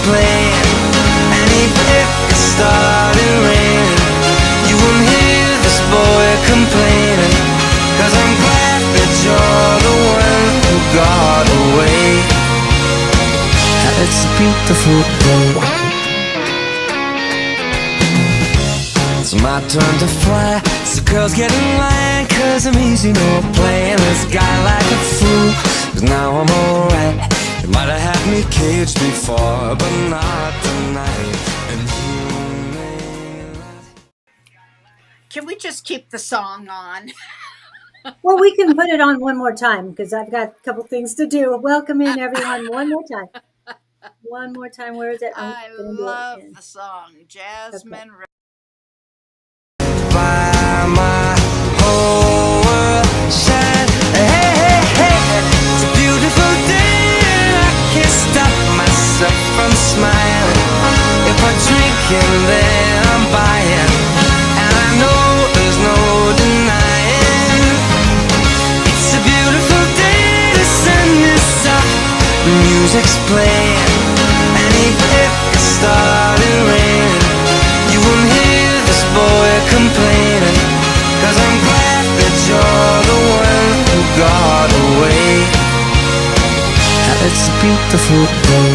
playing, and even if it started raining, you won't hear this boy complaining, 'cause I'm glad that you're the one who got away. It's a beautiful day. It's my turn to fly, so girls get in line, 'cause I'm easy, no playing this guy like a fool. 'Cause now I'm alright. You might have had me caged before, but not tonight. And you may not. Can we just keep the song on? Well, we can put it on one more time because I've got a couple things to do. Welcome in, everyone, one more time. One more time. Where is it? I love the song. Jasmine. Okay. By my whole world shine. Hey, hey, hey, it's a beautiful day, and I can't stop myself from smiling. If I drink in there, I'm buying, and I know there's no denying. It's a beautiful day, the sun is up, the music's playing, and even if it started raining, you won't hear this boy complaining, 'cause I'm glad that you're the one who got away. It's a beautiful day.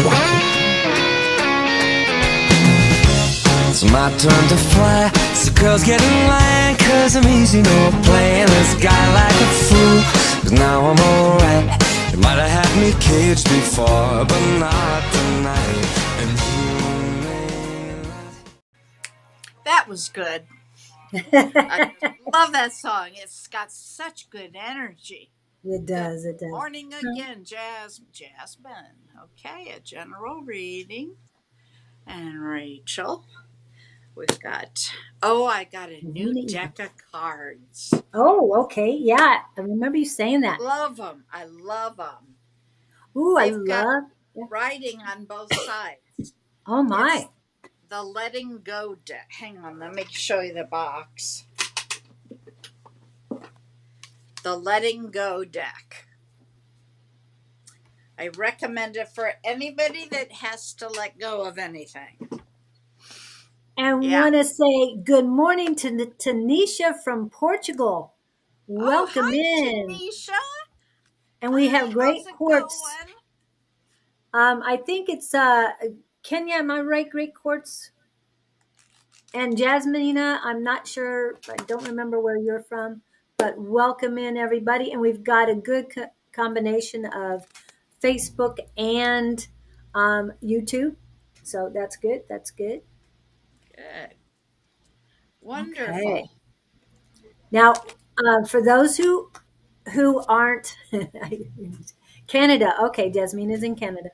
It's my turn to fly, so girls get in line, 'cause I'm easy, no playing this guy like a fool. 'Cause now I'm alright. You might have had me caged before, but not tonight. And you may not. That was good. I love that song. It's got such good energy. It does. It does. Morning again, Jasmine. Okay, a general reading. And Rachel. We've got, I got a new deck of cards. Oh, okay. Yeah. I remember you saying that. Love them. I love them. Ooh, They've I love writing on both sides. Oh, my. It's the Letting Go deck. Hang on, let me show you the box. The Letting Go deck. I recommend it for anybody that has to let go of anything. And want to say good morning to Tanisha from Portugal. Welcome hi, in. Tanisha. And we have great quartz. I think it's Kenya, am I right? Great quartz. And Jasmina, I'm not sure. I don't remember where you're from. But welcome in, everybody. And we've got a good combination of Facebook and YouTube. So that's good. That's good. Good. Wonderful. Okay. Now, for those who aren't Canada, okay, Jasmine is in Canada.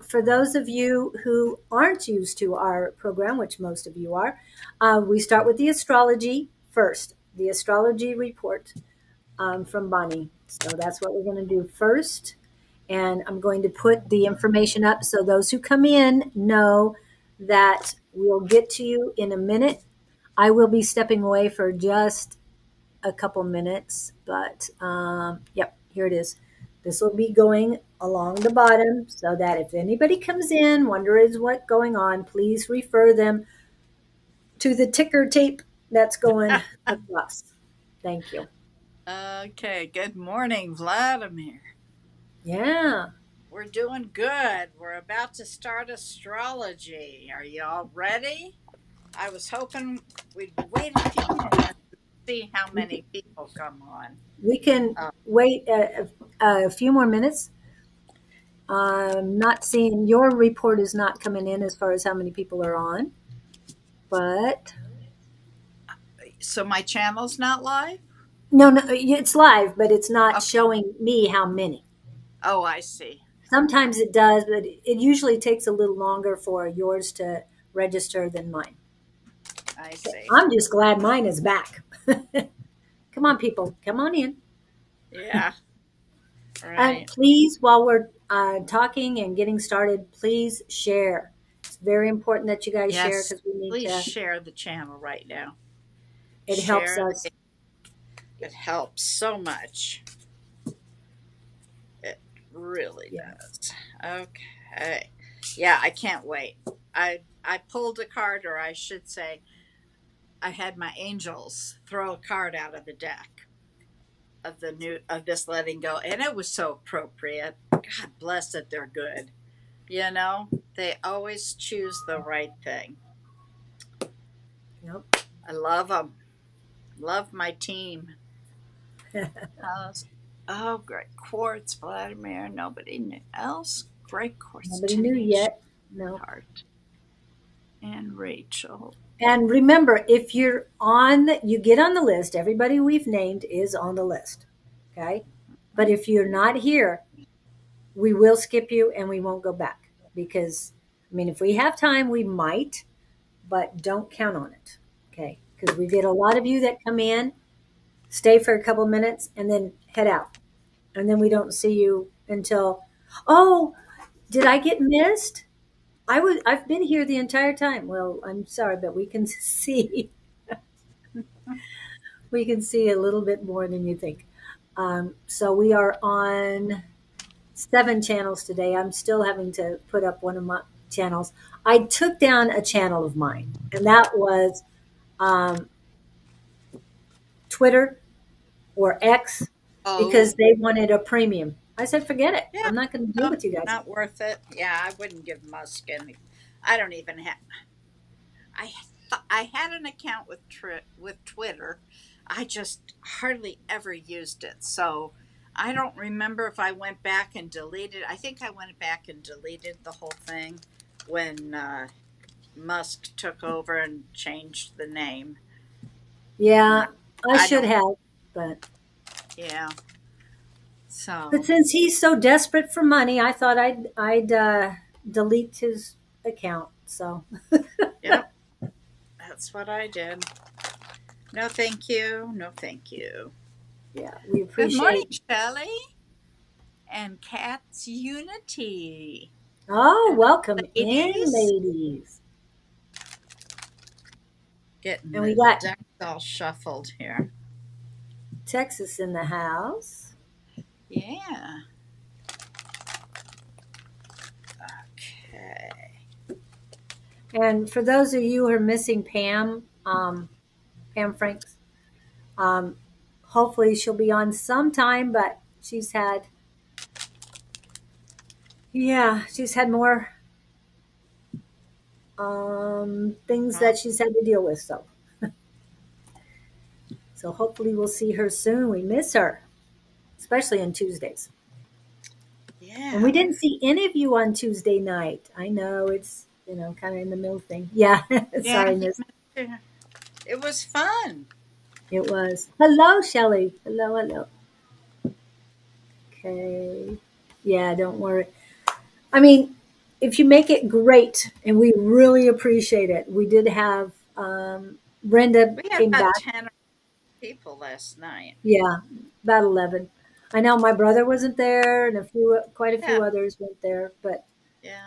For those of you who aren't used to our program, which most of you are, we start with the astrology first, the astrology report from Bonnie. So that's what we're going to do first. And I'm going to put the information up so those who come in know that we'll get to you in a minute. I will be stepping away for just a couple minutes, but yep, here it is. This will be going along the bottom so that if anybody comes in, wondering what's going on, please refer them to the ticker tape that's going across. Thank you. Okay, good morning, Vladimir. Yeah. We're doing good. We're about to start astrology. Are you all ready? I was hoping we'd wait a few minutes to see how many people come on. We can wait a few more minutes. I'm not seeing your report is not coming in as far as how many people are on, but so my channel's not live? No, it's live, but it's not showing me how many. Oh, I see. Sometimes it does, but it usually takes a little longer for yours to register than mine. I see. I'm just glad mine is back. Come on, people. Come on in. Yeah. Right. And please, while we're talking and getting started, please share. It's very important that you guys share because we need to share the channel right now. It helps us. It helps so much. It really does. Okay. Yeah, I can't wait. I pulled a card, or I should say, I had my angels throw a card out of the deck of this letting go, and it was so appropriate. God bless it, they're good. You know, they always choose the right thing. Yep. I love them. Love my team. How's oh, great quartz, Vladimir. Nobody else. Great quartz, Nobody knew Tanisha, yet. No. Heart, and Rachel. And remember, if you're on, you get on the list. Everybody we've named is on the list. Okay. But if you're not here, we will skip you and we won't go back because, I mean, if we have time, we might, but don't count on it. Okay. Because we get a lot of you that come in, stay for a couple minutes, and then head out. And then we don't see you until, oh, did I get missed? I've been here the entire time. Well, I'm sorry, but we can see we can see a little bit more than you think. So we are on 7 channels today. I'm still having to put up one of my channels. I took down a channel of mine, and that was um, Twitter or X because Oh, they wanted a premium. I said, forget it. yeah. I'm not going to deal No, with you guys. not worth it. Yeah, I wouldn't give Musk any. I don't even have. I I had an account with Twitter. I just hardly ever used it. So I don't remember if I went back and deleted. I think I went back and deleted the whole thing when Musk took over and changed the name. Yeah, No, I I should don't. have, but Yeah. but So since he's so desperate for money, I thought I'd delete his account. So yep, that's what I did. No, thank you. No, thank you. yeah, we Good morning, appreciate. Shelley and Cat's Unity. Oh, Hello, welcome in, ladies. ladies. Getting And we the got decks all shuffled here. Texas in the house. Yeah. Okay. And for those of you who are missing Pam, Pam Franks, um, hopefully she'll be on sometime, but she's had more things Well, that she's had to deal with. So hopefully we'll see her soon. We miss her, especially on Tuesdays. And yeah. we didn't see any of you on Tuesday night. I know it's, kind of in the middle thing. Yeah. Yeah, Sorry, miss. it was fun. It was. Hello, Shelley. Hello, hello. Okay. Yeah, don't worry. I mean, if you make it great, and we really appreciate it. We did have Brenda We had came about back. 10 people last night. Yeah, about 11. I know my brother wasn't there, and quite a Yeah, few others went there, but yeah.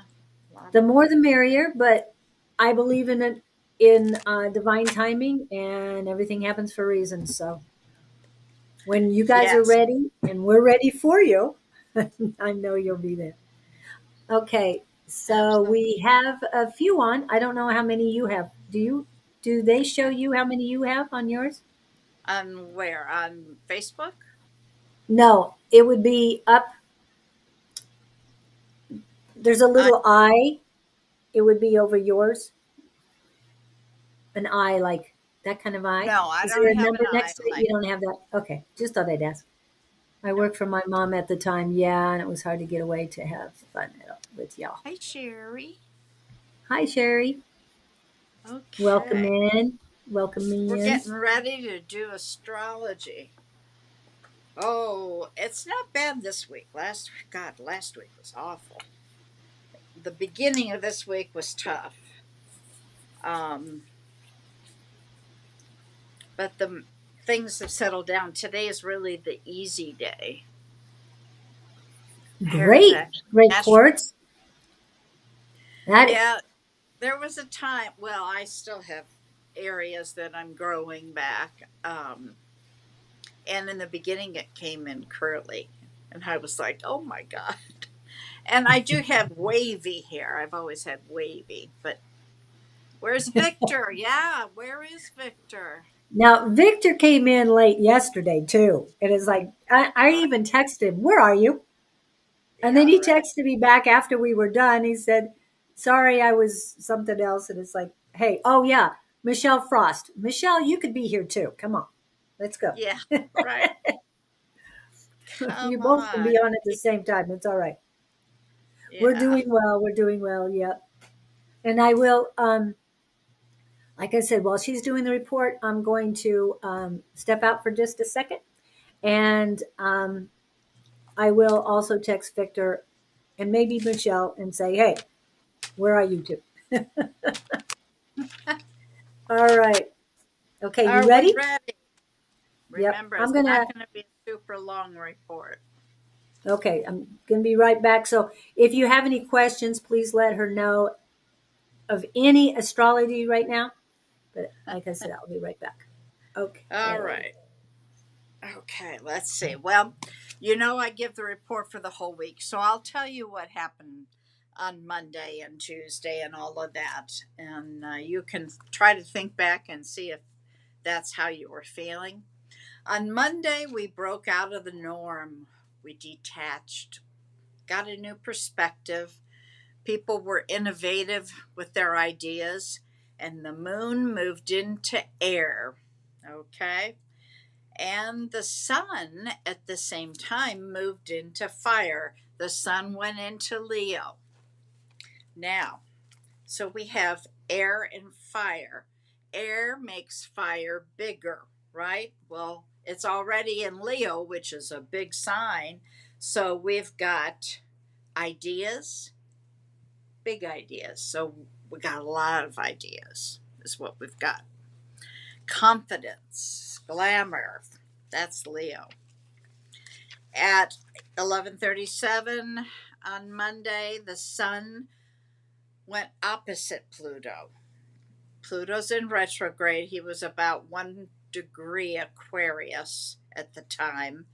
A lot the of more the merrier. But I believe in it in divine timing, and everything happens for reasons. So when you guys are yes, ready, and we're ready for you, I know you'll be there. Okay, so absolutely. we have a few on. I don't know how many you have. Do they show you how many you have on yours? On where? On Facebook? No, it would be up. There's a I little eye. It would be over yours. An eye like that kind of eye. No, I Is there don't a have an number eye next to it? like You don't have that? Okay, just thought I'd ask. I no. worked for my mom at the time, yeah, and it was hard to get away to have fun with y'all. Hey, Sherry. Hi, Sherry. Welcome Okay. in. Welcome We're in. getting ready to do astrology. Oh, it's not bad this week. Last week was awful. The beginning of this week was tough. Um, but the things have settled down. Today is really the easy day. Here's Great, great Astro. quartz. That Yeah, there was a time. Well, I still have areas that I'm growing back. And in the beginning, it came in curly. And I was like, oh my God. And I do have wavy hair. I've always had wavy, but where's Victor? Yeah, where is Victor? Now, Victor came in late yesterday too. It is like, I Right. even texted him, "Where are you?" And then Yeah, he right. texted me back after we were done. He said, "Sorry, I was something else." And it's like, hey, oh yeah, Michelle Frost. Michelle, you could be here too. Come on, let's go. Yeah, right. You Come both can be on. on at the same time. It's all right. We're Yeah. doing well. We're doing well. Yep. And I will, like I said, while she's doing the report, I'm going to step out for just a second. And I will also text Victor and maybe Michelle and say, hey, where are you two? All right. Okay, you Are we ready? ready? Yep. Remember, I'm it's going not to, going to be a super long report. okay, I'm going to be right back. So if you have any questions, please let her know of any astrology right now. But like I said, I'll be right back. All Okay. right. Okay, let's see. Well, you know, I give the report for the whole week, so I'll tell you what happened on Monday and Tuesday and all of that. And you can try to think back and see if that's how you were feeling. On Monday, we broke out of the norm. We detached, got a new perspective. People were innovative with their ideas, and the moon moved into air. Okay. And the sun at the same time moved into fire. The sun went into Leo. Now, so we have air and fire. Air makes fire bigger, right? Well, it's already in Leo, which is a big sign. So we've got ideas, big ideas. So we got a lot of ideas, is what we've got. Confidence, glamour, that's Leo. At 11:37 on Monday, the sun went opposite Pluto. Pluto's in retrograde. He was about 1 degree Aquarius at the time.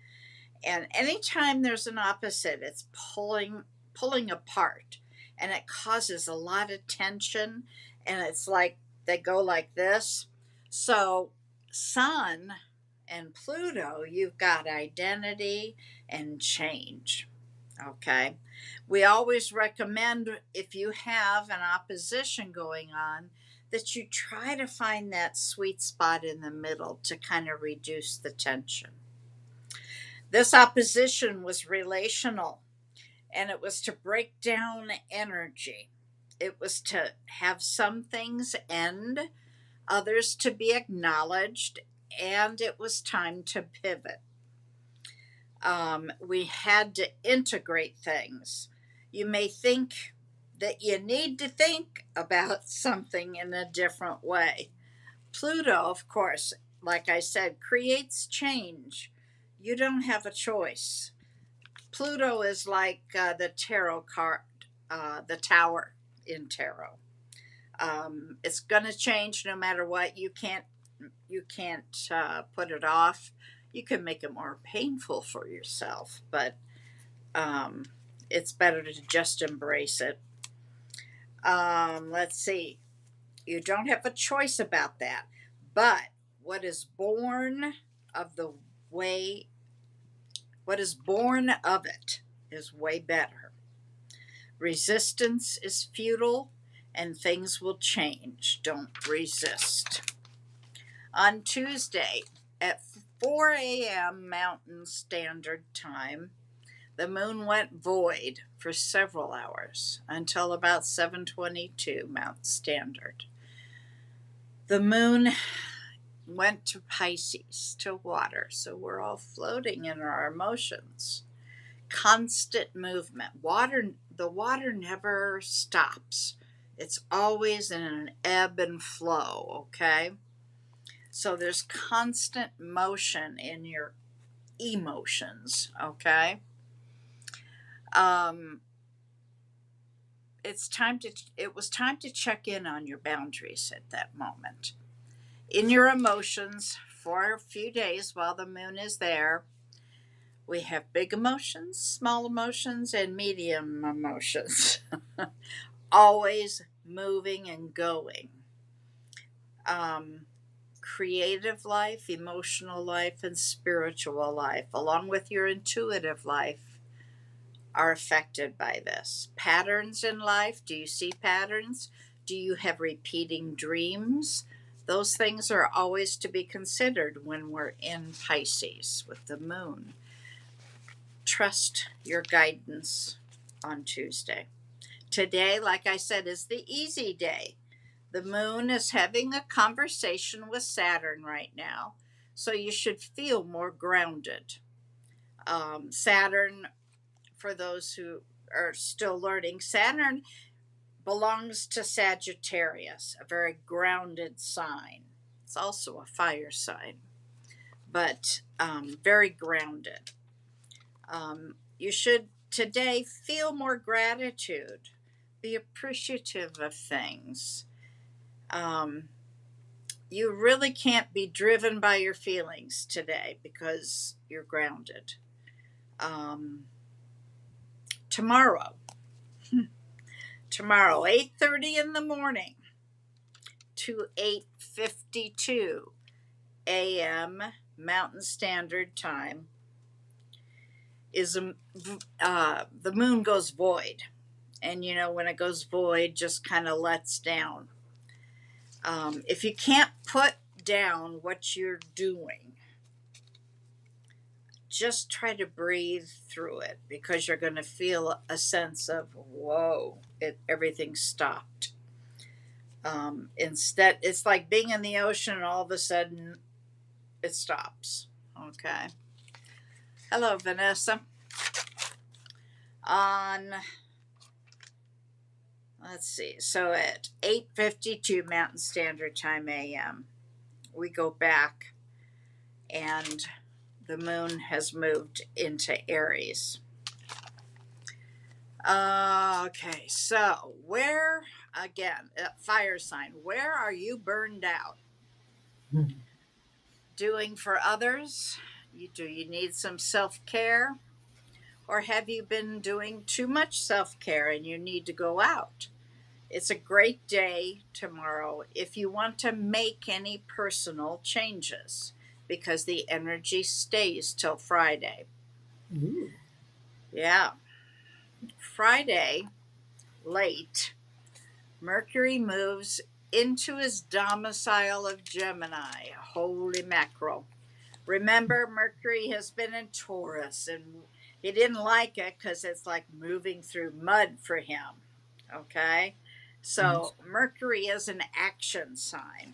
And anytime there's an opposite, it's pulling apart, and it causes a lot of tension, and it's like they go like this. So Sun and Pluto, you've got identity and change. Okay. We always recommend, if you have an opposition going on, that you try to find that sweet spot in the middle to kind of reduce the tension. This opposition was relational, and it was to break down energy. It was to have some things end, others to be acknowledged, and it was time to pivot. We had to integrate things. You may think that you need to think about something in a different way. Pluto, of course, like I said, creates change. You don't have a choice. Pluto is like the tarot card, the tower in tarot. It's going to change no matter what. You can't put it off. You can make it more painful for yourself, but um, it's better to just embrace it. Let's see. You don't have a choice about that, but what is born of the way, what is born of it is way better. Resistance is futile, and things will change. Don't resist. On Tuesday at 4 a.m. Mountain Standard Time, the moon went void for several hours until about 7:22 Mountain Standard. The moon went to Pisces, to water, so we're all floating in our emotions. Constant movement. The water never stops. It's always in an ebb and flow, okay? So there's constant motion in your emotions, okay? Um, it was time to check in on your boundaries at that moment. In your emotions for a few days while the moon is there, We have big emotions, small emotions, and medium emotions. Always moving and going. Um, Creative life, emotional life, and spiritual life, along with your intuitive life, are affected by this. Patterns in life. Do you see patterns? Do you have repeating dreams? Those things are always to be considered when we're in Pisces with the moon. Trust your guidance on Tuesday. Today, like I said, is the easy day. The moon is having a conversation with Saturn right now, so you should feel more grounded. Saturn, for those who are still learning, Saturn belongs to Sagittarius, a very grounded sign. It's also a fire sign, but very grounded. You should today feel more gratitude, be appreciative of things. You really can't be driven by your feelings today because you're grounded. Tomorrow, 8:30 in the morning to 8:52 a.m. Mountain Standard Time is the moon goes void, and you know when it goes void, just kind of lets down. If you can't put down what you're doing, just try to breathe through it because you're going to feel a sense of whoa, everything stopped. Instead, it's like being in the ocean and all of a sudden it stops. Okay. Hello, Vanessa. On, let's see, so at 8:52 Mountain Standard Time a.m., we go back and the moon has moved into Aries. Okay, so where, again, fire sign, where are you burned out? Doing for others? Do you need some self-care? Or have you been doing too much self-care and you need to go out? It's a great day tomorrow if you want to make any personal changes because the energy stays till Friday. Ooh. Yeah. Friday, late, Mercury moves into his domicile of Gemini. Holy mackerel. Remember, Mercury has been in Taurus and he didn't like it because it's like moving through mud for him. Okay? So, Mercury is an action sign,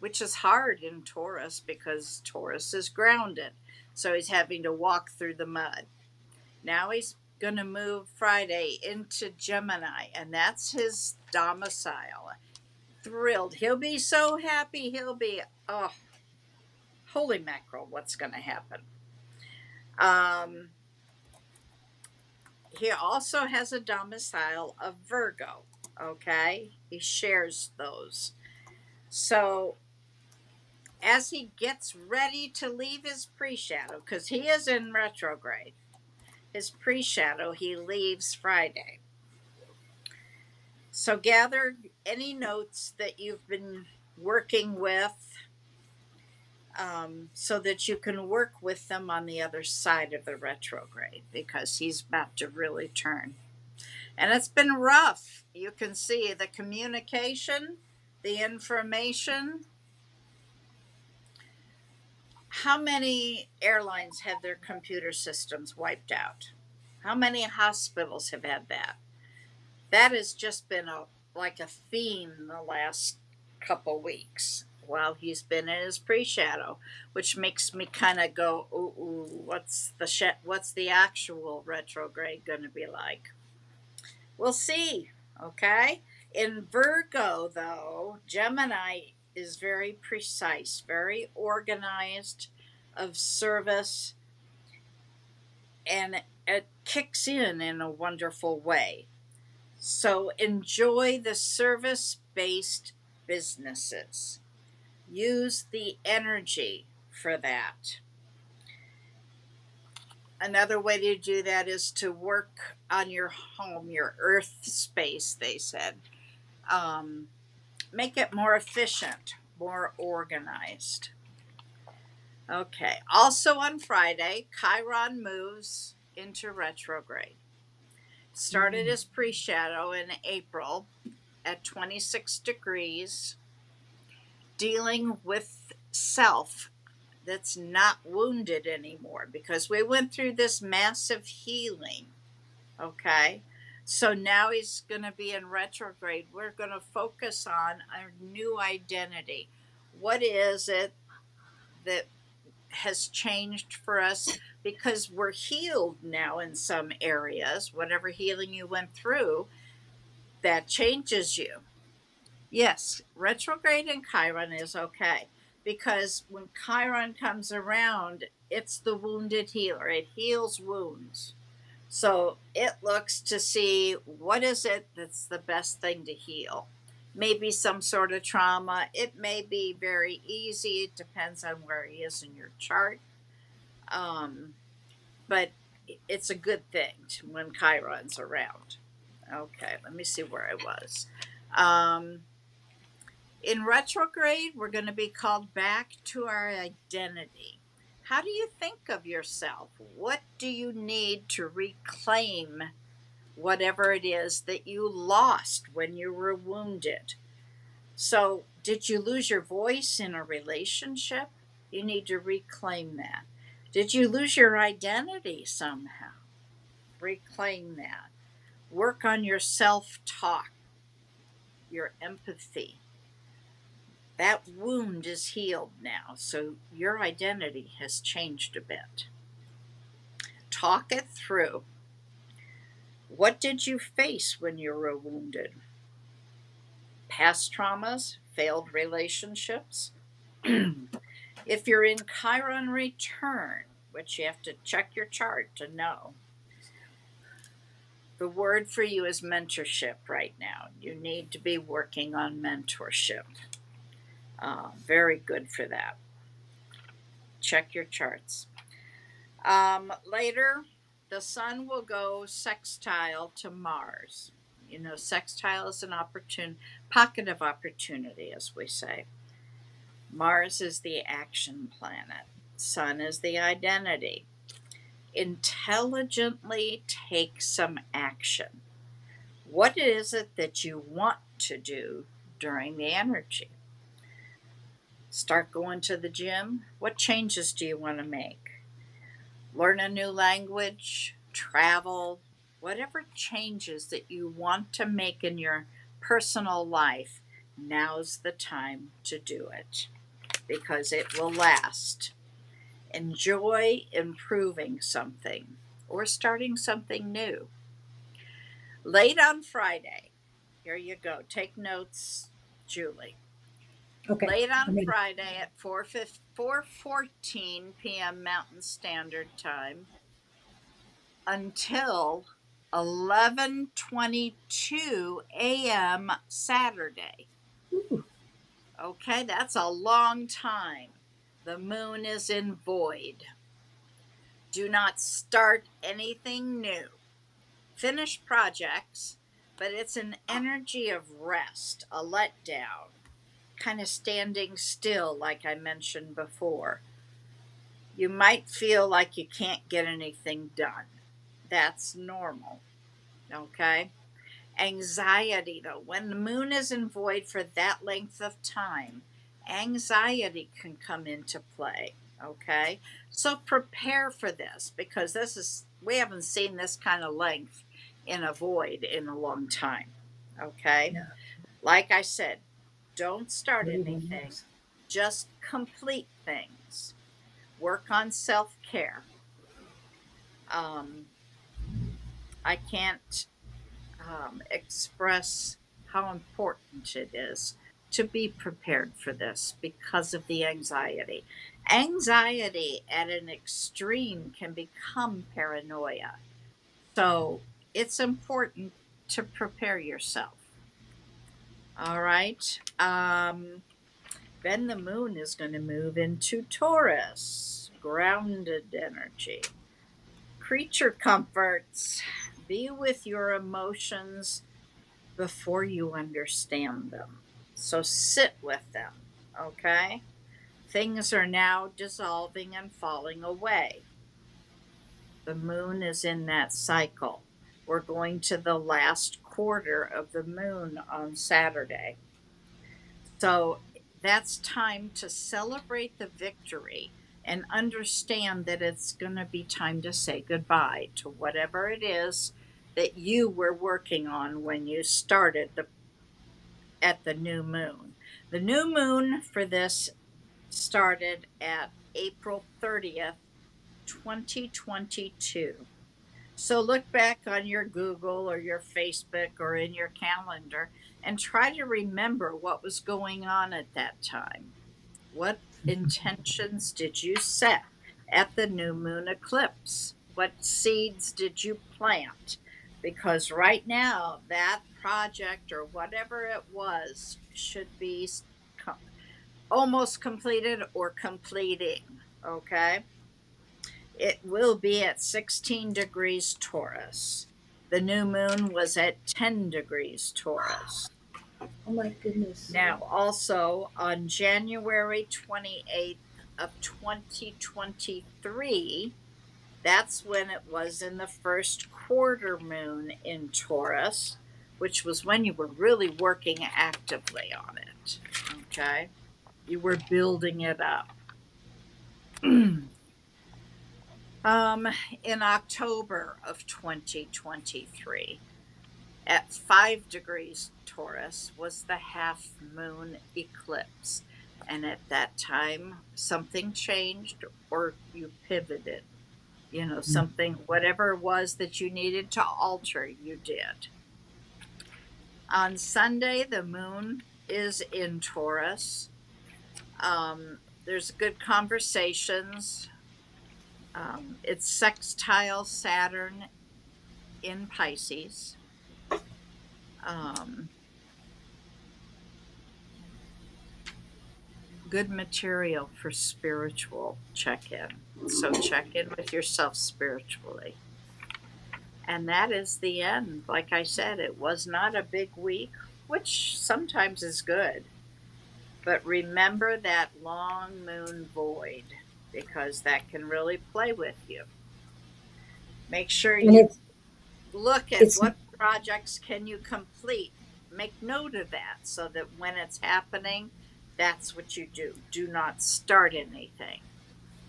which is hard in Taurus because Taurus is grounded. So, he's having to walk through the mud. Now he's going to move Friday into Gemini, and that's his domicile. Thrilled. He'll be so happy. He'll be, oh, holy mackerel, what's going to happen? He also has a domicile of Virgo, okay? He shares those. So as he gets ready to leave his pre-shadow, because he is in retrograde, his pre-shadow, he leaves Friday. So gather any notes that you've been working with so that you can work with them on the other side of the retrograde because he's about to really turn. And it's been rough. You can see the communication, the information. How many airlines have their computer systems wiped out? How many hospitals have had that? That has just been like a theme the last couple weeks while he's been in his pre-shadow, which makes me kind of go, ooh, what's the actual retrograde going to be like? We'll see, okay? In Virgo, though, Gemini is very precise, very organized, of service, and it kicks in a wonderful way. So enjoy the service-based businesses. Use the energy for that. Another way to do that is to work on your home, your earth space, they said. Um, Make it more efficient, more organized. Okay. Also on Friday, Chiron moves into retrograde. Started as pre shadow in April at 26 degrees, dealing with self that's not wounded anymore because we went through this massive healing. Okay. So now he's going to be in retrograde. We're going to focus on our new identity. What is it that has changed for us? Because we're healed now in some areas. Whatever healing you went through, that changes you. Yes, retrograde in Chiron is okay because when Chiron comes around, it's the wounded healer. It heals wounds. So it looks to see what is it that's the best thing to heal. Maybe some sort of trauma. It may be very easy. It depends on where he is in your chart. But it's a good thing when Chiron's around. Okay, let me see where I was. In retrograde, we're going to be called back to our identity. How do you think of yourself? What do you need to reclaim whatever it is that you lost when you were wounded? So, did you lose your voice in a relationship? You need to reclaim that. Did you lose your identity somehow? Reclaim that. Work on your self talk, your empathy. That wound is healed now, so your identity has changed a bit. Talk it through. What did you face when you were wounded? Past traumas, failed relationships. If you're in Chiron return, which you have to check your chart to know, the word for you is mentorship right now. You need to be working on mentorship. Very good for that. Check your charts. Later, the sun will go sextile to Mars. You know, sextile is an pocket of opportunity, as we say. Mars is the action planet. Sun is the identity. Intelligently take some action. What is it that you want to do during the energy? Start going to the gym. What changes do you want to make? Learn a new language, travel, whatever changes that you want to make in your personal life, now's the time to do it because it will last. Enjoy improving something or starting something new. Late on Friday, here you go. Take notes, Julie. Okay. Late on Friday at 4:14 p.m. Mountain Standard Time until 11:22 a.m. Saturday. Okay, that's a long time. The moon is in void. Do not start anything new. Finish projects, but it's an energy of rest, a letdown, kind of standing still, like I mentioned before. You might feel like you can't get anything done. That's normal. Okay? Anxiety, though, when the moon is in void for that length of time, anxiety can come into play. Okay? So prepare for this because we haven't seen this kind of length in a void in a long time. Okay? Yeah. Like I said, don't start anything, just complete things. Work on self care. I can't express how important it is to be prepared for this because of the anxiety. Anxiety at an extreme can become paranoia. So it's important to prepare yourself. All right. Then the moon is going to move into Taurus, grounded energy. creature comforts. Be with your emotions before you understand them. So sit with them, okay? Things are now dissolving and falling away. The moon is in that cycle. We're going to the last quarter of the moon on Saturday. So that's time to celebrate the victory and understand that it's going to be time to say goodbye to whatever it is that you were working on when you started at the new moon. The new moon for this started at April 30th, 2022. So look back on your Google or your Facebook or in your calendar and try to remember what was going on at that time. What intentions did you set at the new moon eclipse? What seeds did you plant? Because right now, that project or whatever it was should be almost completed or completing. Okay. It will be at 16 degrees Taurus. The new moon was at 10 degrees Taurus. Oh my goodness. Now, also on January 28th of 2023, that's when it was in the first quarter moon in Taurus, which was when you were really working actively on it. Okay. You were building it up. In October of 2023, at 5 degrees Taurus, was the half moon eclipse. And at that time, something changed or you pivoted. Something, whatever it was that you needed to alter, you did. On Sunday, the moon is in Taurus. There's good conversations. It's sextile Saturn in Pisces. Good material for spiritual check-in. So check in with yourself spiritually. And that is the end. Like I said, it was not a big week, which sometimes is good. But remember that long moon void, because that can really play with you. Make sure you look at what projects can you complete. Make note of that so that when it's happening, that's what you do. Do not start anything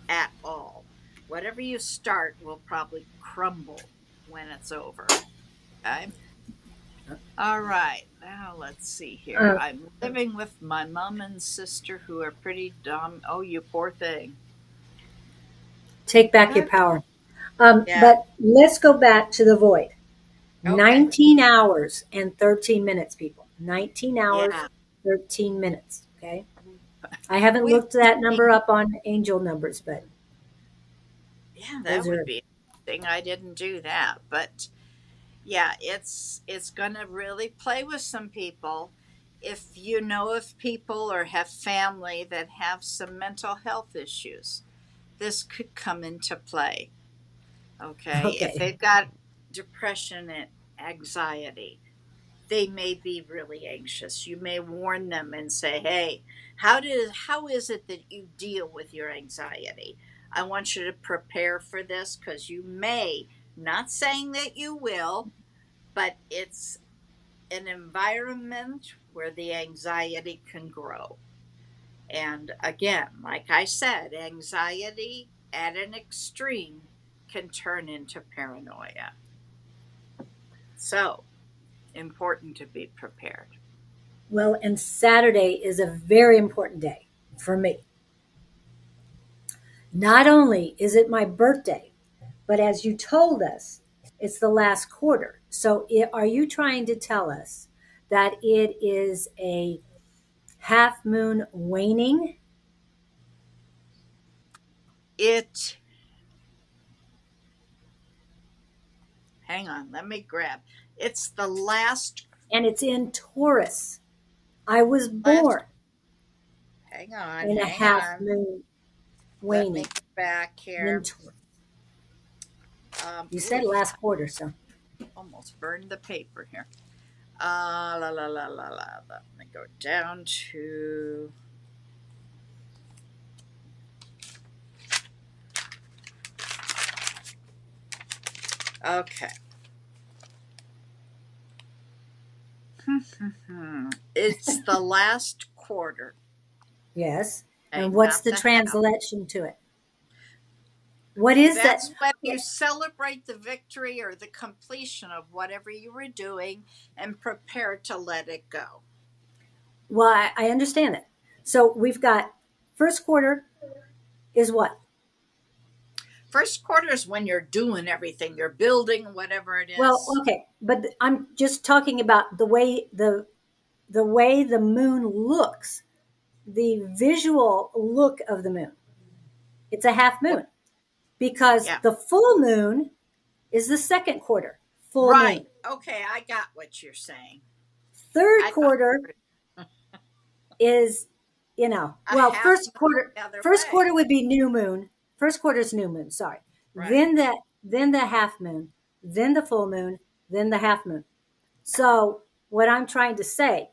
at all. Whatever you start will probably crumble when it's over. Okay? All right. Now let's see here. I'm living with my mom and sister who are pretty dumb. Oh, you poor thing. Take back your power. Yeah. But let's go back to the void. Okay. 19 hours and 13 minutes, people. 19 hours, Yeah. 13 minutes. Okay. I haven't looked that number up on angel numbers, but yeah, that would be interesting. I didn't do that, but yeah, it's gonna really play with some people. If you know of people or have family that have some mental health issues, this could come into play. Okay. If they've got depression and anxiety, they may be really anxious. You may warn them and say, hey, how is it that you deal with your anxiety? I want you to prepare for this because you may, not saying that you will, but it's an environment where the anxiety can grow. And again, like I said, anxiety at an extreme can turn into paranoia. So, important to be prepared. well, and Saturday is a very important day for me. Not only is it my birthday, but as you told us, it's the last quarter. So are you trying to tell us that it is a half moon waning? Hang on, let me grab. It's the last. And it's in Taurus. I was born Hang on, in a half moon Let me waning. get back here. You said Ooh, last quarter, so almost burned the paper here. La la la la la. Let me go down to. Okay. It's the last quarter. yes. Okay, And what's not the the half. translation to it? What is that? That's when you celebrate the victory or the completion of whatever you were doing and prepare to let it go. Well, I understand it. So we've got first quarter is what? First quarter is when you're doing everything, you're building whatever it Well, is. okay, but I'm just talking about the way the moon looks, the visual look of the moon. It's a half What? moon because Yeah. the full moon is the second quarter, full Right. moon. Okay, I got what you're saying. Third I thought quarter is, a well, half moon the other first way. quarter would be new moon. First quarter is new moon, sorry. Right. Then the half moon, then the full moon, then the half moon. So what I'm trying to say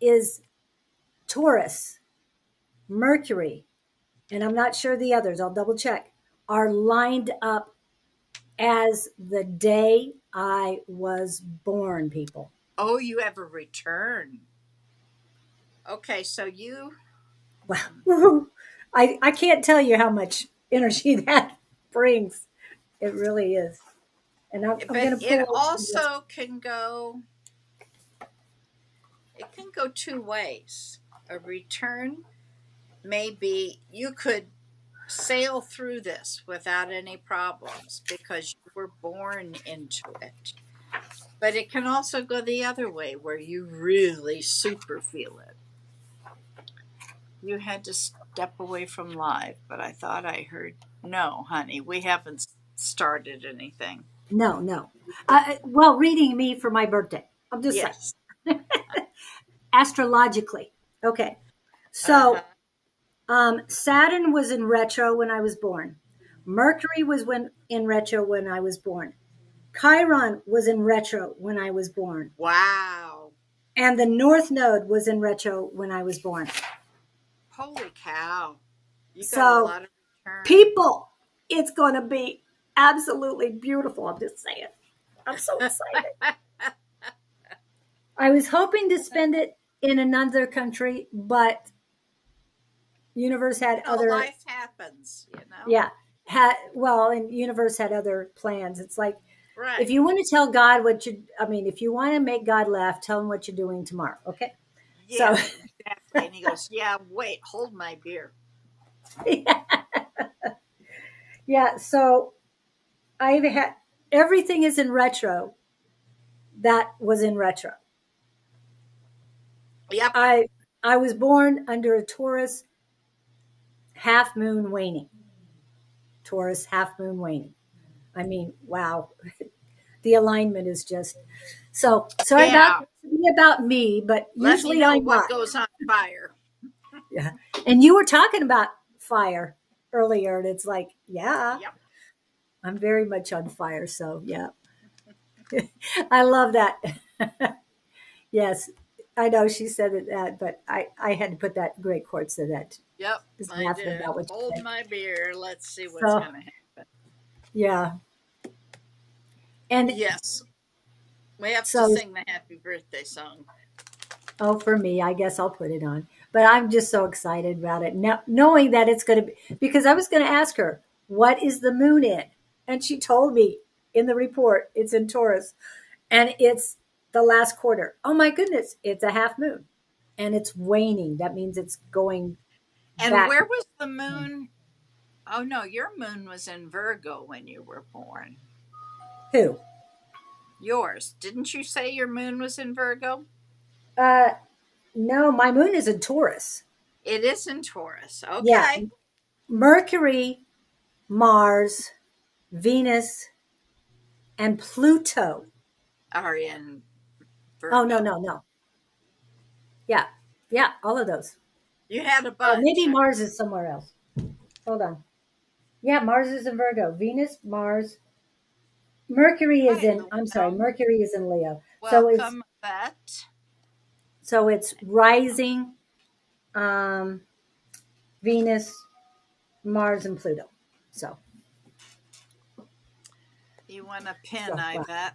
is Taurus, Mercury, and I'm not sure the others, I'll double check, are lined up as the day I was born, people. Oh, you have a return. Okay, so you. Wow. I can't tell you how much energy that brings. It really is. And I'm But going to it pull this. also can go. It can go two ways. A return may be you could sail through this without any problems because you were born into it. But it can also go the other way where you really super feel it. You had to step away from live, but I thought I heard, no, honey, we haven't started anything. No, no. Reading me for my birthday. I'm just saying. Yes. Astrologically. Okay. Uh-huh. So Saturn was in retro when I was born. Mercury was in retro when I was born. Chiron was in retro when I was born. Wow. And the North Node was in retro when I was born. Holy cow. You got a So, lot of return. people, it's going to be absolutely beautiful. I'm just saying. I'm so excited. I was hoping to spend it in another country, but universe had other, Life happens, yeah, and universe had other plans. It's like, if Right. you want to tell God if you want to make God laugh, tell him what you're doing tomorrow. Okay. So, Yeah, exactly. And he goes, yeah, wait, hold my beer. yeah. So I've had, everything is in retro. That was in retro. Yep. I was born under a Taurus half moon waning. Taurus half moon waning. I mean, wow. The alignment is just so sorry about Yeah. to be about me, but Let me usually know I'm what not. goes on fire. Yeah. And you were talking about fire earlier, and it's like, yeah, Yep. I'm very much on fire. So yeah. I love that. Yes. I know she said it that, but I had to put that great quote so that Yep. is I laughing did. about what you Hold said. my beer. Let's see what's So going to happen. yeah. And Yes. We have to so sing the happy birthday song. oh, for me, I guess I'll put it on. But I'm just so excited about it now, knowing that it's going to be, because I was going to ask her, what is the moon in? And she told me in the report, it's in Taurus and it's the last quarter. Oh my goodness, it's a half moon and it's waning. That means it's going And back. where was the moon? Oh, no, your moon was in Virgo when you were born. Who? Yours. Didn't you say your moon was in Virgo? Uh, no, my moon is in Taurus. It is in Taurus. Yeah. Okay. Mercury, Mars, Venus, and Pluto. Are in Oh, no, Virgo. no, no. Yeah. Yeah. All of those. You had a Oh, bunch. maybe Mars is somewhere else. Hold on. Yeah, Mars is in Virgo. Venus, Mars, Mercury is Hi, in. I'm sorry, Leo. Mercury is in Leo. Welcome, Vet. So it's rising, um, Venus, Mars, and Pluto. So You want a pin, so I wow. bet.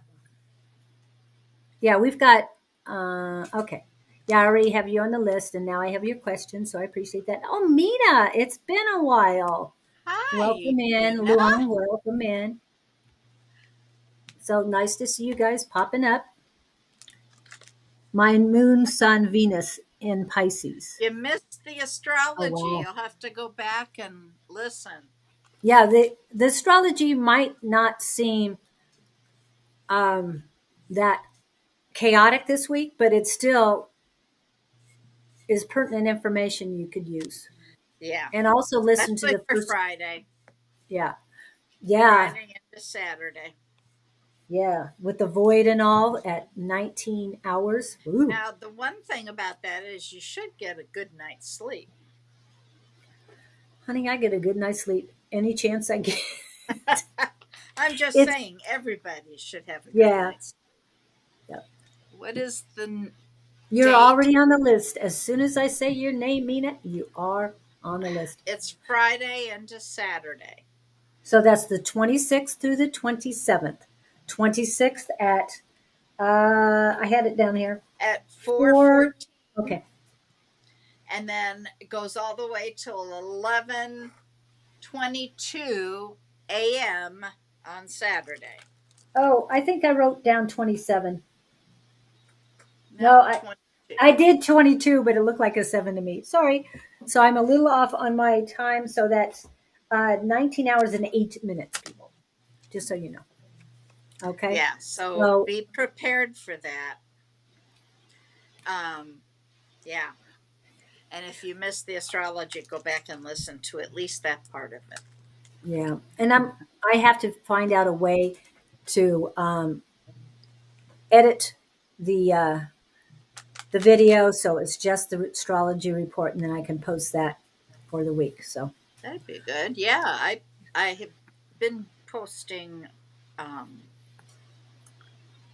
Yeah, we've got. Okay. Yeah, I already have you on the list, and now I have your question, so I appreciate that. Oh, Mina, it's been a while. Hi, Welcome in, Mina. Luong. Welcome in. So nice to see you guys popping up. My moon, sun, Venus in Pisces. You missed the Oh astrology. wow. You'll have to go back and listen. Yeah, the astrology might not seem um, that chaotic this week, but it still is pertinent information you could use. Yeah, And also listen to especially the for first. Friday. Yeah, yeah, Friday into Saturday. yeah. With the void and all at 19 hours. Ooh, Now, the one thing about that is you should get a good night's sleep. honey, I get a good night's sleep any chance I get. I'm just It's saying, everybody should have a good yeah. night's Yeah. sleep. What is the You're date? already on the list. As soon as I say your name, Mina, you are on the list. It's Friday into Saturday. So that's the 26th through the 27th. 26th at I had it down here. At 4. 4:14, Okay. and then it goes all the way till 11:22 a.m. on Saturday. Oh, I think I wrote down 27. No, No, 22. I did 22, but it looked like a 7 to me. Sorry. So I'm a little off on my time. So that's 19 hours and 8 minutes, people. Just so you know. Okay. Yeah, so So, be prepared for that. Um, yeah. And if you missed the astrology, go back and listen to at least that part of it. yeah. And I have to find out a way to edit the video so it's just the astrology report and then I can post that for the week. So, That'd be good. Yeah, I have been posting um,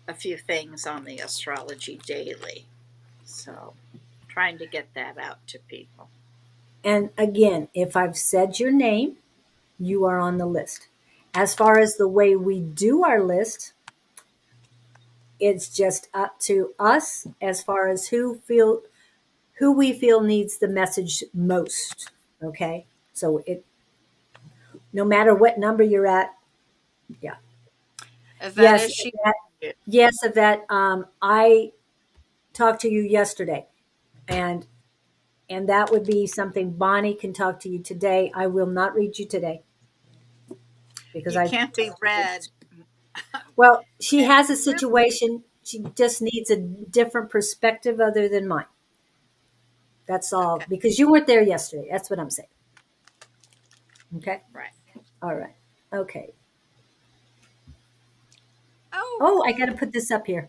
a few things on the astrology daily. So trying to get that out to people. and again, if I've said your name, you are on the list. As far as the way we do our list, it's just up to us as far as who we feel needs the message most. Okay, so it no matter what number you're at, yeah, Yvette, yes, is she? Yvette, yes, Yvette. I talked to you yesterday, and that would be something Bonnie can talk to you today. I will not read you today because You I can't be read. well, she And has a really, situation. She just needs a different perspective other than mine. That's all. okay, Because you weren't there yesterday. That's what I'm saying. Okay. right. All right. Okay. Oh, Oh, I got to cool. put this up here.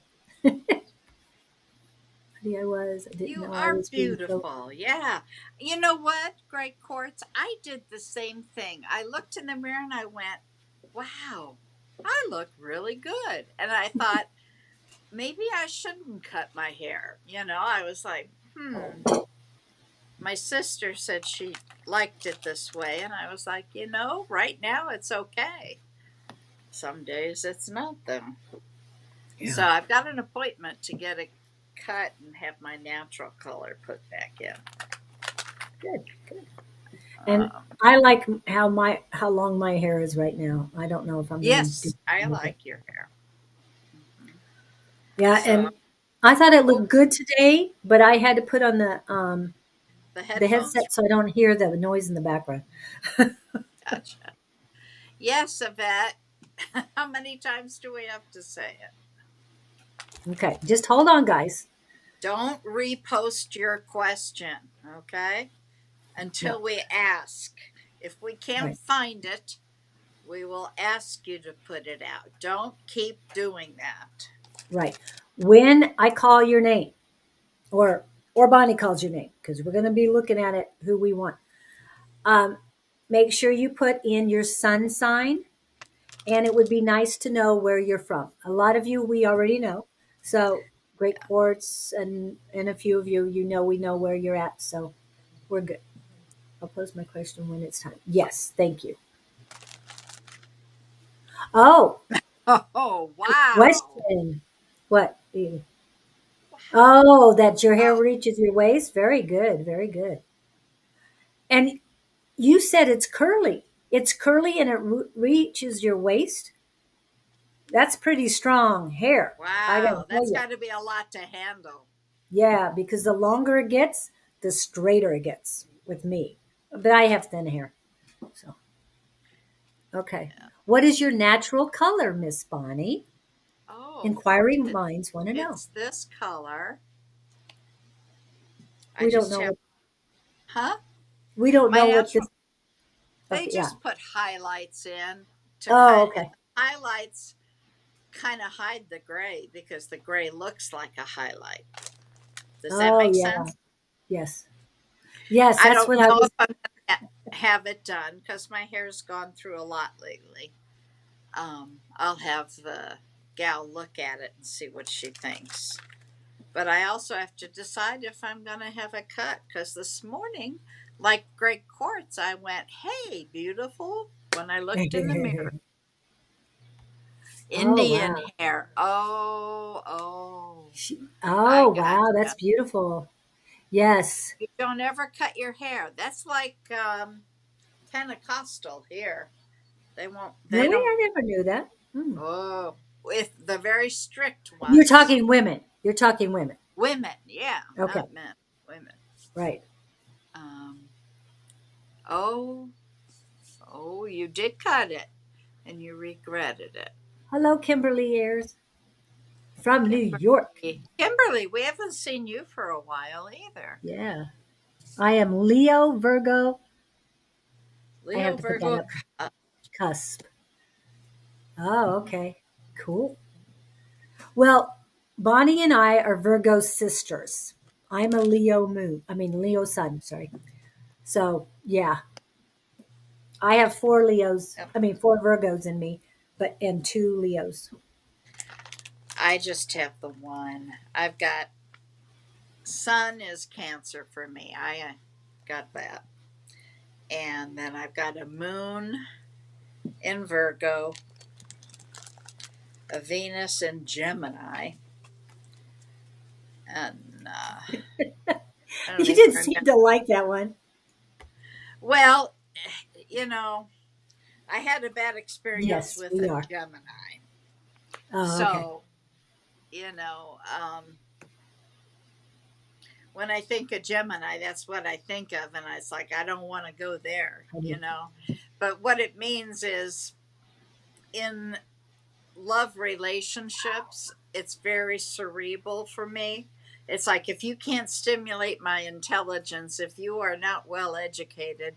I was. I didn't You know I are was being so. beautiful. Yeah. You know what, Great Quartz? I did the same thing. I looked in the mirror and I went, wow, I look really good. And I thought, maybe I shouldn't cut my hair. I was like, My sister said she liked it this way. And I was like, right now it's okay. Some days it's not, though. So Yeah. I've got an appointment to get a cut and have my natural color put back in. Good. Good. And Um, I like how long my hair is right now. I don't know if I'm going to do yes, I anything. like your hair. Mhm. Yeah, So and I thought it oh, looked good today, but I had to put on the the headphones. headset so I don't hear the noise in the background. Gotcha. Yes, Yvette. How many times do we have to say it? Okay, just hold on, guys. Don't repost your question, okay? Yeah, Until we ask. If we can't right, find it, we will ask you to put it out. Don't keep doing that. right. When I call your name, or Bonnie calls your name, because we're going to be looking at it who we want. Um, make sure you put in your sun sign, and it would be nice to know where you're from. A lot of you we already know, so great quartz, and a few of you, we know where you're at, so we're good. I'll pose my question when it's time. Yes, thank you. Oh, Oh, wow. question. What? Oh, that your hair Oh, reaches your waist? Very good, very good. And you said it's curly. It's curly and it reaches your waist? That's pretty strong hair. I gotta wow. tell That's you. got to be a lot to handle. Yeah, because the longer it gets, the straighter it gets with me. But I have thin hair. So, okay. What is your natural color, Miss Bonnie? Oh, Inquiring it, minds want to know. it's this color. I We don't just know have, what huh? we don't My know what this. natural, they Okay, yeah. just put highlights in to Oh, kind, and okay. the highlights kind of hide the gray because the gray looks like a highlight. Does that Oh, make yeah. sense? Yes. Yes, I that's don't what I know was. if I'm gonna have it done because my hair's gone through a lot lately. I'll have the gal look at it and see what she thinks. But I also have to decide if I'm going to have a cut because this morning, like Great Quartz, I went, hey, beautiful, when I looked in the mirror. Oh, Indian wow. hair. Oh, oh. Oh, I got wow. That's you. beautiful. Yes. You don't ever cut your hair. That's like Pentecostal here. They Really? don't, I never knew that. Hmm. oh, with the very strict You're ones. talking women. You're talking women. Women, yeah, Okay. not men, women. Right. Um, oh, oh, you did cut it and you regretted it. Hello, Kimberly Ayers from New York. Kimberly, we haven't seen you for a while either. Yeah. I am Leo Virgo. I have Leo to put that Virgo. up. Cusp. Oh, okay. Cool. Well, Bonnie and I are Virgo sisters. I'm a Leo moon. I mean, Leo sun. Sorry. So, yeah, I have four Leos. I mean, four Virgos in me, and two Leos. I just have the one. I've got Sun is Cancer for me. I got that. And then I've got a Moon in Virgo, a Venus in Gemini, and I don't You think didn't I've seem got. to like that one. Well, you know, I had a bad experience Yes, with we a are. Gemini. Oh, okay. So, you know, when I think of Gemini, that's what I think of. And it's like, I don't want to go there, I you do. know. But what it means is in love relationships, it's very cerebral for me. It's like if you can't stimulate my intelligence, if you are not well educated,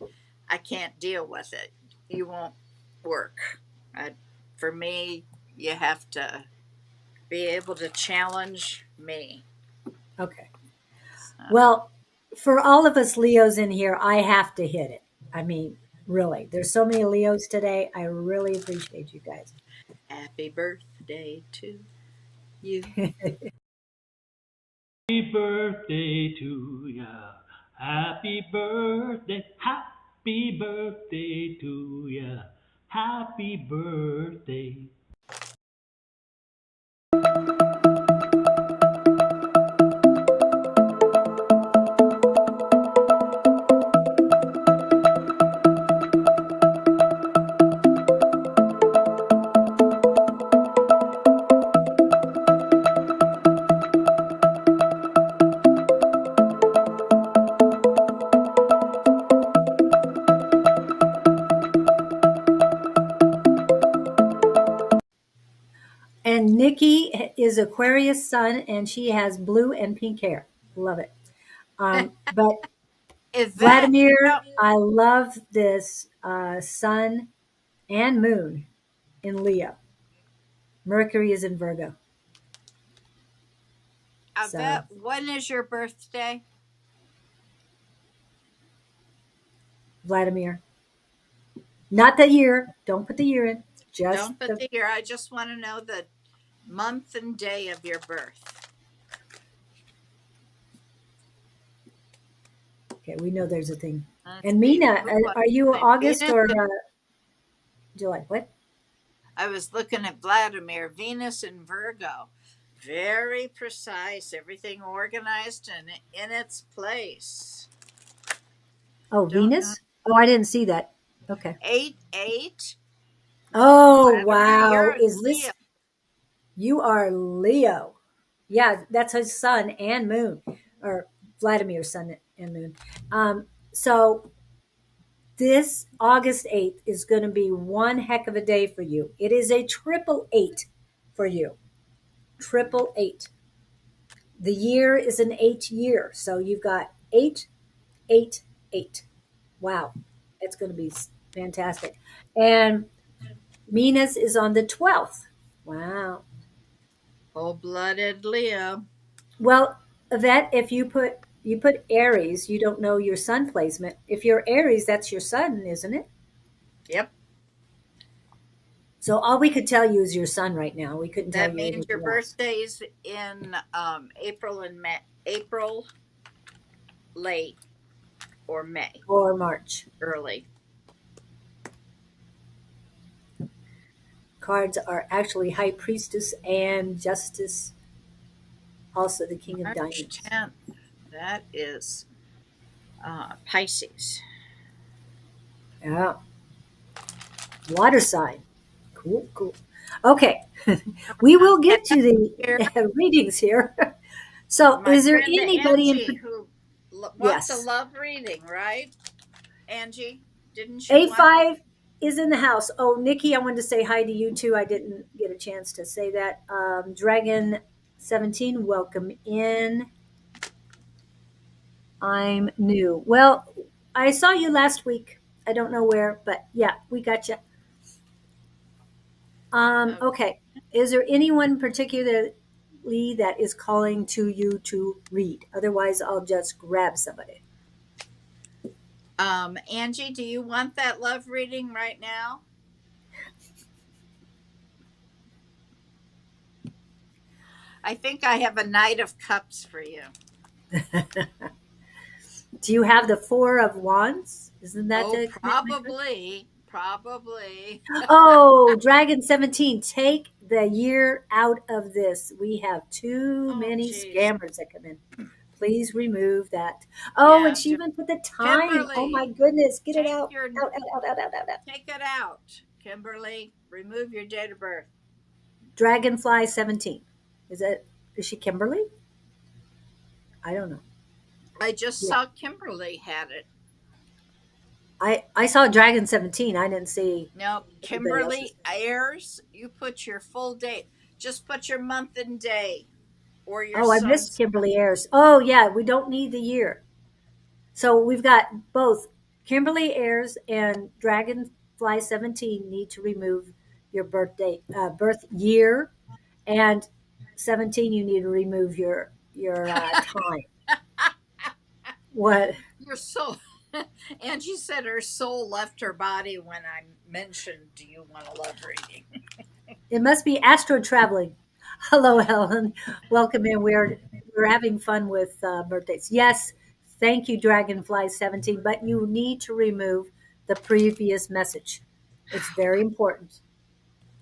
I can't deal with it. You won't work. I, for me, you have to be able to challenge me. Okay. So, Well, for all of us Leos in here, I have to hit it. I mean, really, there's so many Leos today. I really appreciate you guys. happy birthday to you. Happy birthday to ya. Happy birthday to ya. Happy birthday. And Nikki is Aquarius sun, and she has blue and pink hair. Love it. But Yvette, Vladimir, I love this sun and moon in Leo. Mercury is in Virgo. So, Yvette, when is your birthday? Vladimir, Not the year. Don't put the year in. Just Don't put the. the year. I just want to know the month and day of your birth. Okay, we know there's a thing. Let's And see. Mina, Ooh, are you August Venus. or July? What? I was looking at Vladimir, Venus and Virgo. Very precise, everything organized and in its place. Oh, Don't know. Venus? Oh, I didn't see that. Okay. 8-8. Oh, Vladimir, wow. you're a Is Leo. this, you are Leo. Yeah, that's his sun and moon, or Vladimir's sun and moon. So this August 8th is going to be one heck of a day for you. It is a triple eight for you. Triple eight. The year is an 8 year. So you've got 888. Wow. That's going to be fantastic. And Mina's is on the 12th. Wow. Full-blooded Leo. Well, Yvette, if you put Aries, you don't know your sun placement. If you're Aries, that's your sun, isn't it? Yep. So all we could tell you is your sun right now. We couldn't tell That you means your anything else. birthday's in April and May. April late or May Or March. early. Cards are actually High Priestess and Justice, also the King of March Diamonds. 10th. That is Pisces. Yeah. Water sign. Cool, cool. Okay. We will get to Here, the readings here. So my is there friend anybody Angie who wants a Yes. love reading, right? Angie, didn't you want? A5 is in the house. Oh, Nikki, I wanted to say hi to you too. I didn't get a chance to say that. Dragon 17, welcome in. I'm new. Well, I saw you last week. I don't know where, but yeah, we got you. Okay. Is there anyone particularly that is calling to you to read? Otherwise, I'll just grab somebody. Angie, do you want that love reading right now? I think I have a Knight of Cups for you. Do you have the Four of Wands? Isn't that Oh, the commitment? probably. Oh, Dragon 17, take the year out of this. We have too Oh, many geez. scammers that come in. Please remove that. Oh, and Yeah, she even put the time. Oh my Kimberly, goodness. Get it take out. your Out, out, out, out, out, out, out. take it out. Kimberly, remove your date of birth. Dragonfly 17. Is she Kimberly? I don't know. I just Yeah. saw Kimberly had it. I saw Dragon 17. I didn't see No, anybody else's. Kimberly Ayers, you put your full date. Just put your month and day or your Oh, I missed son's. Kimberly Ayers. Oh, yeah, we don't need the year. So we've got both Kimberly Ayers and Dragonfly 17 need to remove your birth year, and 17 you need to remove your time. What? Your soul. Angie said her soul left her body when I mentioned, do you want a love reading? It must be astro traveling. Hello, Helen. Welcome in. We're having fun with birthdays. Yes, thank you, Dragonfly 17. But you need to remove the previous message. It's very important.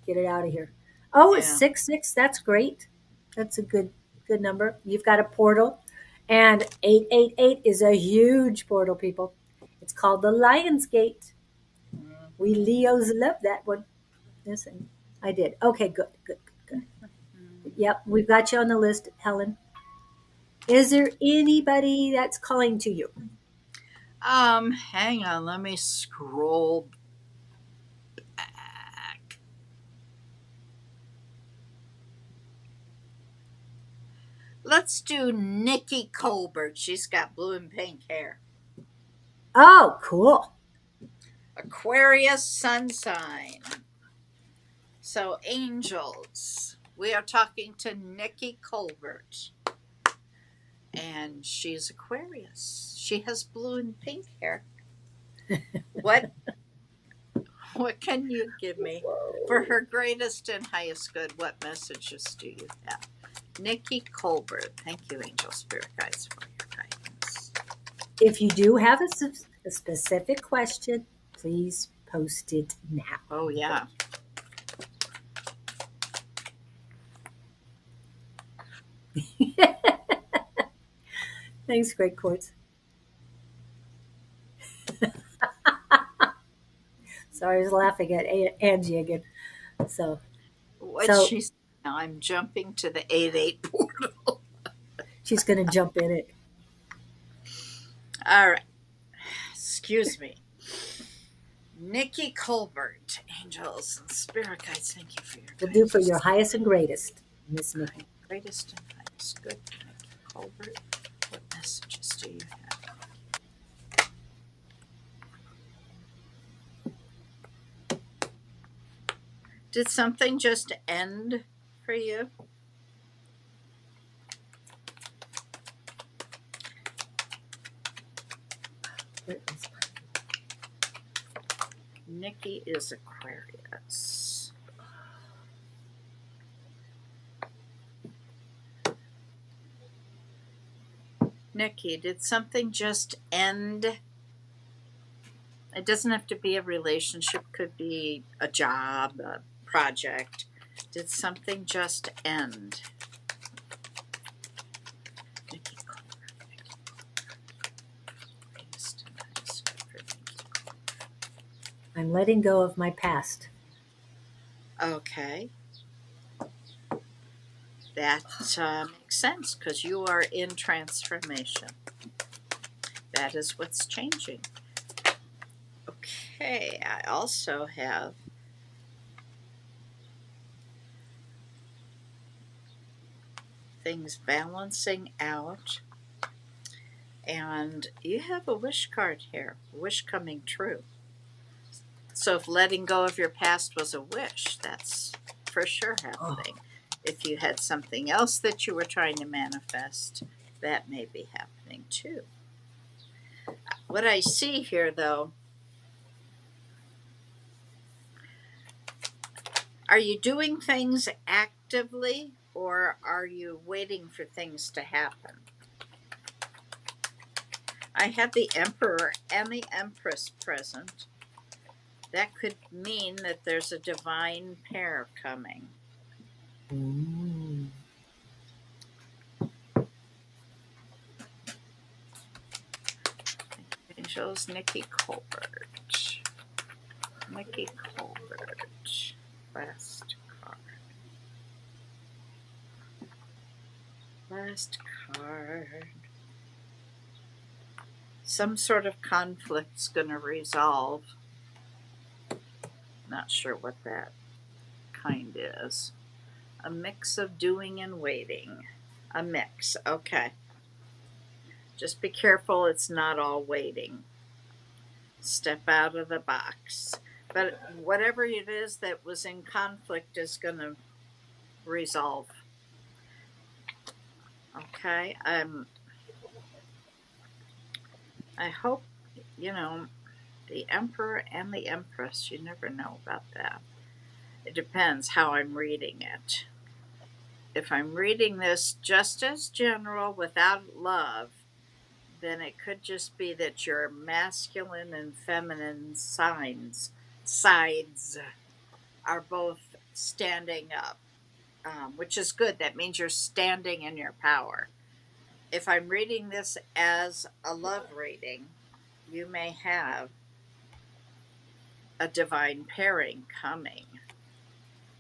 Get it out of here. Oh, it's Yeah. 6 6. That's great. That's a good number. You've got a portal, and 888 is a huge portal, people. It's called the Lion's Gate. We Leos love that one. Listen, I did. Okay, good, good, good, good. Yep, we've got you on the list, Helen. Is there anybody that's calling to you? Hang on, let me scroll back. Let's do Nikki Colbert. She's got blue and pink hair. Oh, cool. Aquarius sun sign. So, angels. We are talking to Nikki Colbert. And she's Aquarius. She has blue and pink hair. What What can you give me? For her greatest and highest good, what messages do you have? Nikki Colbert. Thank you, Angel Spirit Guides, for your guidance. If you do have a specific question, please post it now. Oh, yeah. Thanks, Great Quartz. Sorry, I was laughing at Angie again. So What's she saying now? I'm jumping to the 8-8 portal. she's going to jump in it. All right. Excuse me. Nikki Colbert, Angels and Spirit Guides, thank you for your We'll guidance. do for your highest and greatest, Miss Nikki. Greatest and highest good, Nikki Colbert. What messages do you have? Did something just end for you? Nikki is Aquarius. Nikki, did something just end? It doesn't have to be a relationship, could be a job, a project. Did something just end? Nikki Colbert. Greatest and highest good for Nikki Colbert. I'm letting go of my past. Okay. That makes sense because you are in transformation. That is what's changing. Okay, I also have things balancing out. And you have a wish card here, wish coming true. So if letting go of your past was a wish, that's for sure happening. If you had something else that you were trying to manifest, that may be happening too. What I see here, though, are you doing things actively or are you waiting for things to happen? I have the Emperor and the Empress present. That could mean that there's a divine pair coming. Angels, Nikki Colbert. Nikki Colbert. Last card. Last card. Some sort of conflict's going to resolve. Not sure what that kind is. A mix of doing and waiting. A mix. Okay. Just be careful it's not all waiting. Step out of the box. But whatever it is that was in conflict is going to resolve. Okay. I hope, the Emperor and the Empress, you never know about that. It depends how I'm reading it. If I'm reading this just as general without love, then it could just be that your masculine and feminine sides are both standing up, which is good. That means you're standing in your power. If I'm reading this as a love reading, you may have a divine pairing coming.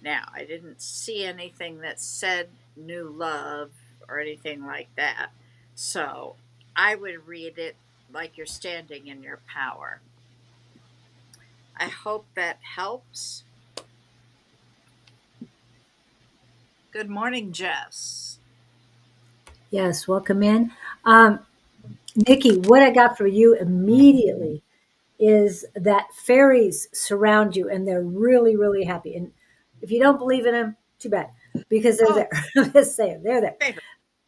Now, I didn't see anything that said new love or anything like that. So I would read it like you're standing in your power. I hope that helps. Good morning, Jess. Yes, welcome in. Nikki, what I got for you immediately is that fairies surround you and they're really, really happy. And if you don't believe in them, too bad, because they're there. I'm just saying, they're there.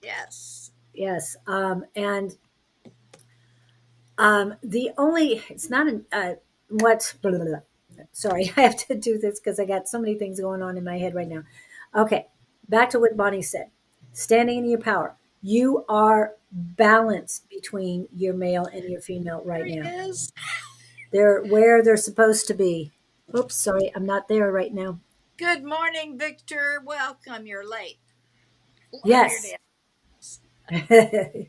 Yes. Yes. And the only, it's not, blah, blah, blah. Sorry, I have to do this because I got so many things going on in my head right now. Okay, back to what Bonnie said. Standing in your power. You are balanced between your male and your female There right he now. is. They're where they're supposed to be. Oops, sorry, I'm not there right now. Good morning, Victor. Welcome. You're late. Love your Yes. dance.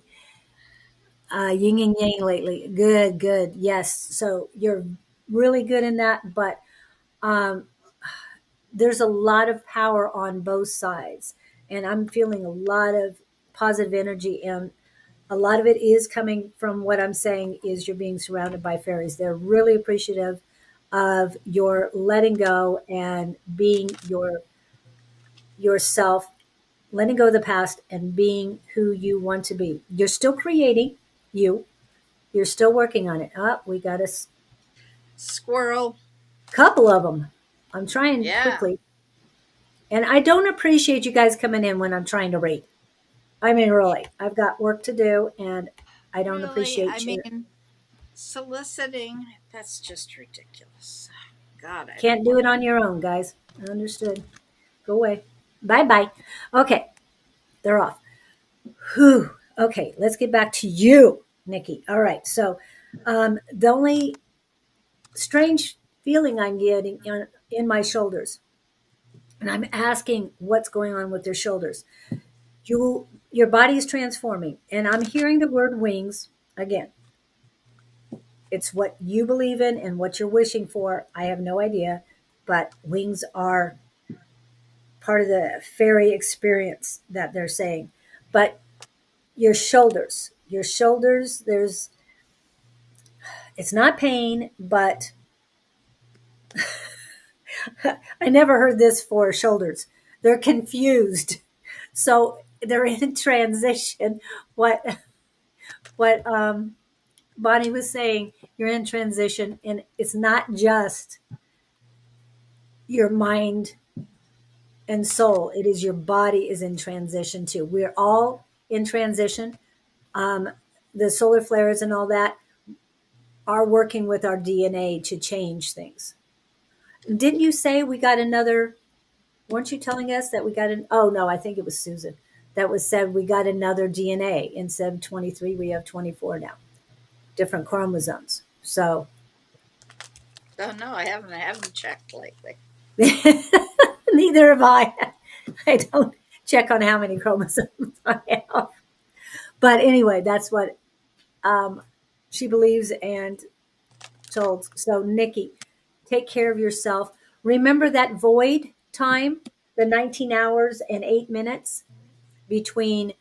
Yin and yang lately. Good, good. Yes. So you're really good in that, but um, there's a lot of power on both sides. And I'm feeling a lot of positive energy. And a lot of it is coming from what I'm saying is you're being surrounded by fairies. They're really appreciative of your letting go and being yourself, letting go of the past and being who you want to be. You're still creating you. You're still working on it. Oh, we got a Squirrel. couple of them. I'm trying Yeah. quickly. And I don't appreciate you guys coming in when I'm trying to read. I mean, really, I've got work to do and I don't Really, I appreciate you. mean, soliciting, that's just ridiculous. God, I don't Can't do want it on your own, guys. Understood. Go away. Bye bye. Okay, they're off. Whew. Okay, let's get back to you, Nikki. All right. So, the only strange feeling I'm getting in my shoulders, and I'm asking what's going on with their shoulders. Your body is transforming, and I'm hearing the word wings again. It's what you believe in and what you're wishing for. I have no idea, but wings are part of the fairy experience that they're saying. But your shoulders, it's not pain, but I never heard this for shoulders. They're confused. So they're in transition. What Bonnie was saying, you're in transition, and it's not just your mind and soul. It is your body is in transition too. We're all in transition. Um, the solar flares and all that are working with our DNA to change things. Didn't you say we got another? Weren't you telling us that we got an? Oh no, I think it was Susan that was said we got another DNA instead of 23. We have 24 now, different chromosomes. So to. Oh, no, I haven't checked lately. neither have I. I don't check on how many chromosomes I have. But anyway, that's what um, she believes and told. So, Nikki, take care of yourself. Remember that void time, the 19 hours and 8 minutes between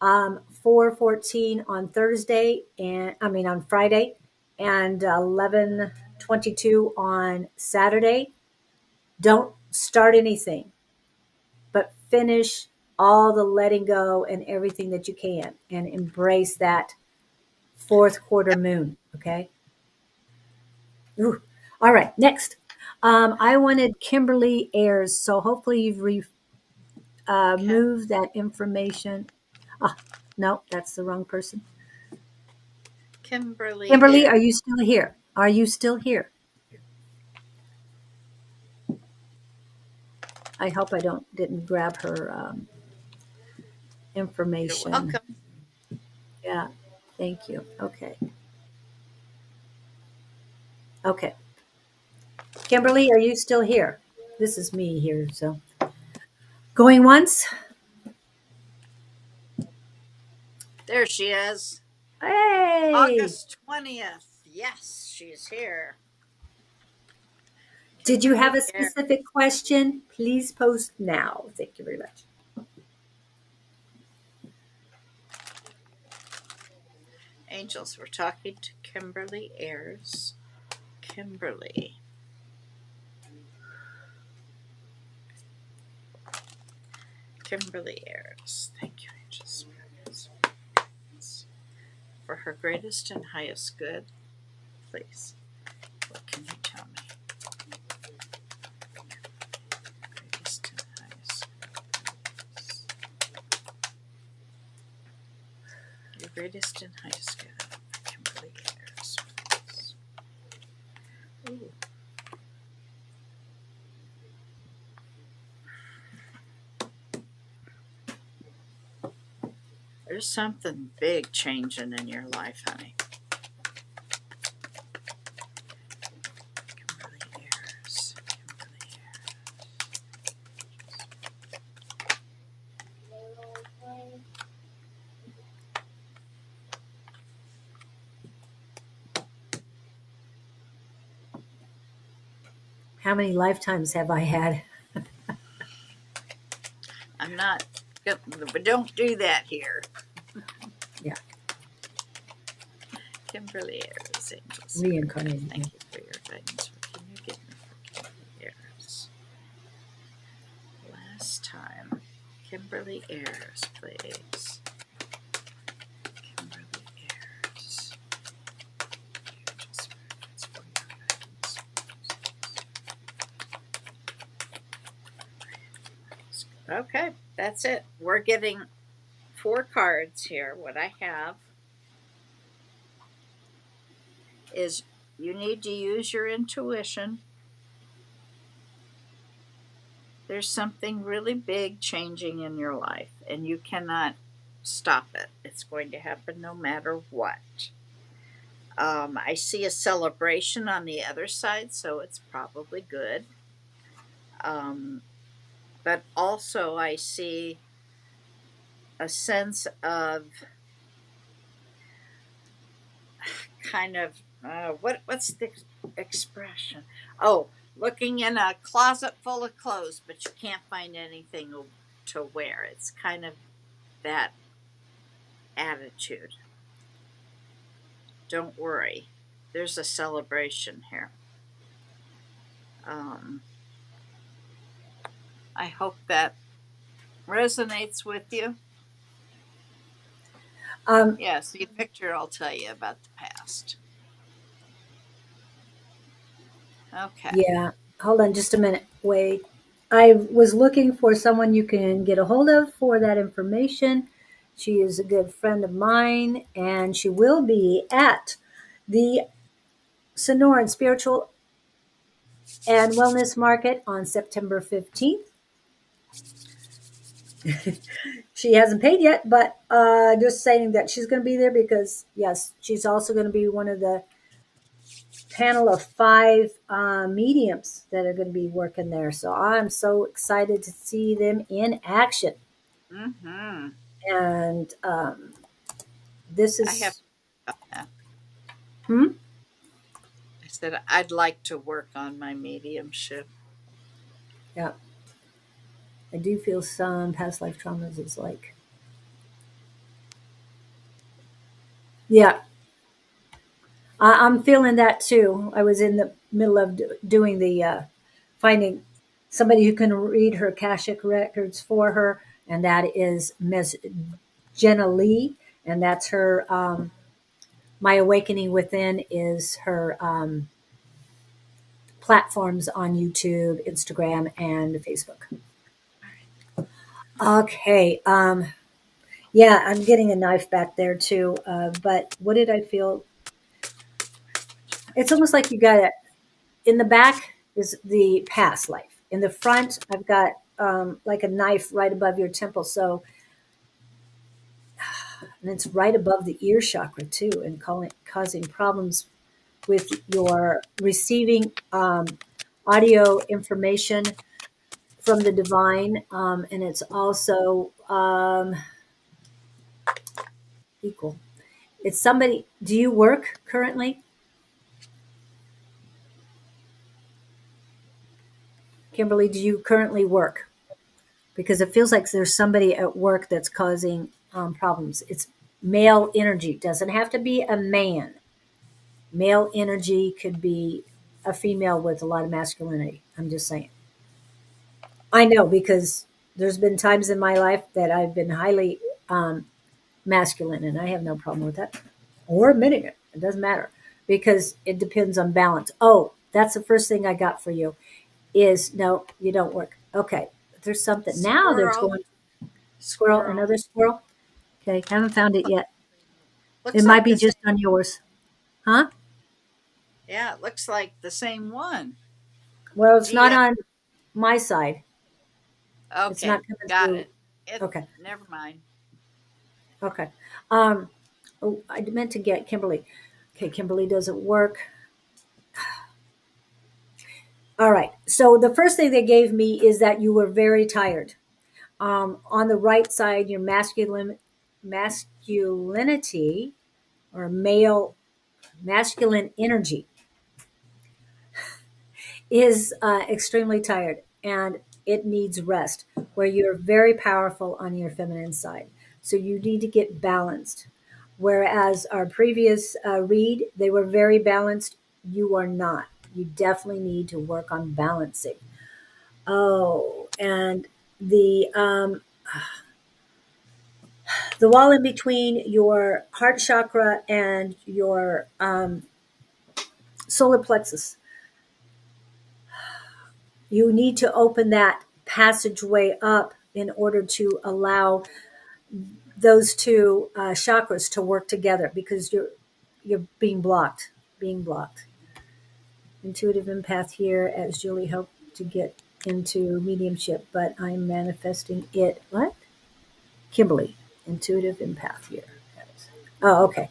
4:14 on Thursday and on Friday and 11:22 on Saturday. Don't start anything, but finish all the letting go and everything that you can and embrace that fourth quarter moon. Okay. Ooh. All right. Next. I wanted Kimberly Ayers. So hopefully you've Kim, moved that information. Ah, no, that's the wrong person. Kimberly Kimberly, are Air. you still here? Are you still here? I hope I didn't grab her You're information. welcome. Yeah. Thank you. Okay. Okay. Kimberly, are you still here? This is me here. So going once. There she is. Hey, August 20th. Yes, she's here. did you have Kimberly a Air. specific question? Please post now. Thank you very much. Angels, we're talking to Kimberly Ayers. Kimberly. Kimberly Ayers. Thank you, angels. For her greatest and highest good, please. What can you tell me? Greatest and highest good. Your greatest and highest good, Kimberly Ayers. Ooh. There's something big changing in your life, honey. Kimberly Ayers. Kimberly Ayers. How many lifetimes have I had? I'm not, but don't do that here. Yeah. Kimberly Ayers, Angels. Reincarnated. Thank you for your guidance. What can you get me for Kimberly Ayers? Last time. Kimberly Ayers, please. Kimberly Ayers. Angel spirits for your guidance. Okay, that's it. We're getting 4 cards here. What I have is you need to use your intuition. There's something really big changing in your life, and you cannot stop it. It's going to happen no matter what. I see a celebration on the other side, so it's probably good. But also, I see a sense of kind of what's the expression? Oh, looking in a closet full of clothes, but you can't find anything to wear. It's kind of that attitude. Don't worry, there's a celebration here. I hope that resonates with you. Yes, the picture I'll tell you about the past. Okay. Yeah. Hold on just a minute. Wait. I was looking for someone you can get a hold of for that information. She is a good friend of mine, and she will be at the Sonoran Spiritual and Wellness Market on September 15th. She hasn't paid yet, but just saying that she's going to be there because, yes, she's also going to be one of the panel of 5 mediums that are going to be working there. So I'm so excited to see them in action. Mm-hmm. And this is. I have. I Hmm? said I'd like to work on my mediumship. Yeah. I do feel some past life traumas is like. Yeah. I'm feeling that too. I was in the middle of doing the finding somebody who can read her Akashic records for her, and that is Miss Jenna Lee, and that's her. My Awakening Within is her platforms on YouTube, Instagram, and Facebook. Okay. Yeah, I'm getting a knife back there too. But what did I feel? It's almost like you got it. In the back is the past life. In the front, I've got like a knife right above your temple. So, and it's right above the ear chakra too, and causing problems with your receiving audio information from the divine. And it's also equal. It's somebody. Do you work currently? Kimberly, do you currently work? Because it feels like there's somebody at work that's causing problems. It's male energy. Doesn't have to be a man. Male energy could be a female with a lot of masculinity. I'm just saying. I know because there's been times in my life that I've been highly masculine, and I have no problem with that or admitting it. It doesn't matter because it depends on balance. Oh, that's the first thing I got for you is no, you don't work. Okay, there's something now that's Squirrel. going. Squirrel, another squirrel. Okay, haven't found it yet. It Looks might like be the same. just on yours, huh? Yeah, it looks like the same one. Well, it's not GF. on my side. It's Okay, not coming got through. it. It. Okay, Never mind. Okay. Oh, I meant to get Kimberly. Okay, Kimberly doesn't work. All right. So the first thing they gave me is that you were very tired. On the right side, your masculinity or male masculine energy is extremely tired and it needs rest, where you're very powerful on your feminine side. So you need to get balanced. Whereas our previous read, they were very balanced. You are not. You definitely need to work on balancing. Oh, and the wall in between your heart chakra and your solar plexus, you need to open that passageway up in order to allow those two chakras to work together because you're being blocked. Intuitive empath here as Julie hoped to get into mediumship, but I'm manifesting it. What? Kimberly, intuitive empath here. Oh, okay.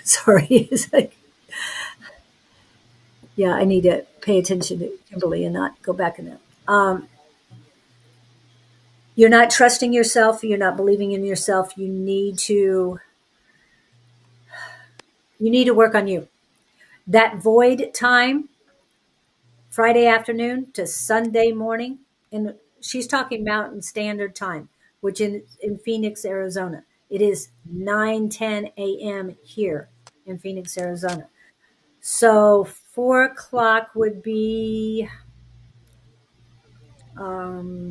Sorry. It's like, yeah, I need to pay attention to Kimberly and not go back in that. You're not trusting yourself. You're not believing in yourself. You need to work on you. That void time, Friday afternoon to Sunday morning, and she's talking Mountain Standard Time, which in Phoenix, Arizona, it is 9:10 a.m. here in Phoenix, Arizona. So 4 o'clock would be 4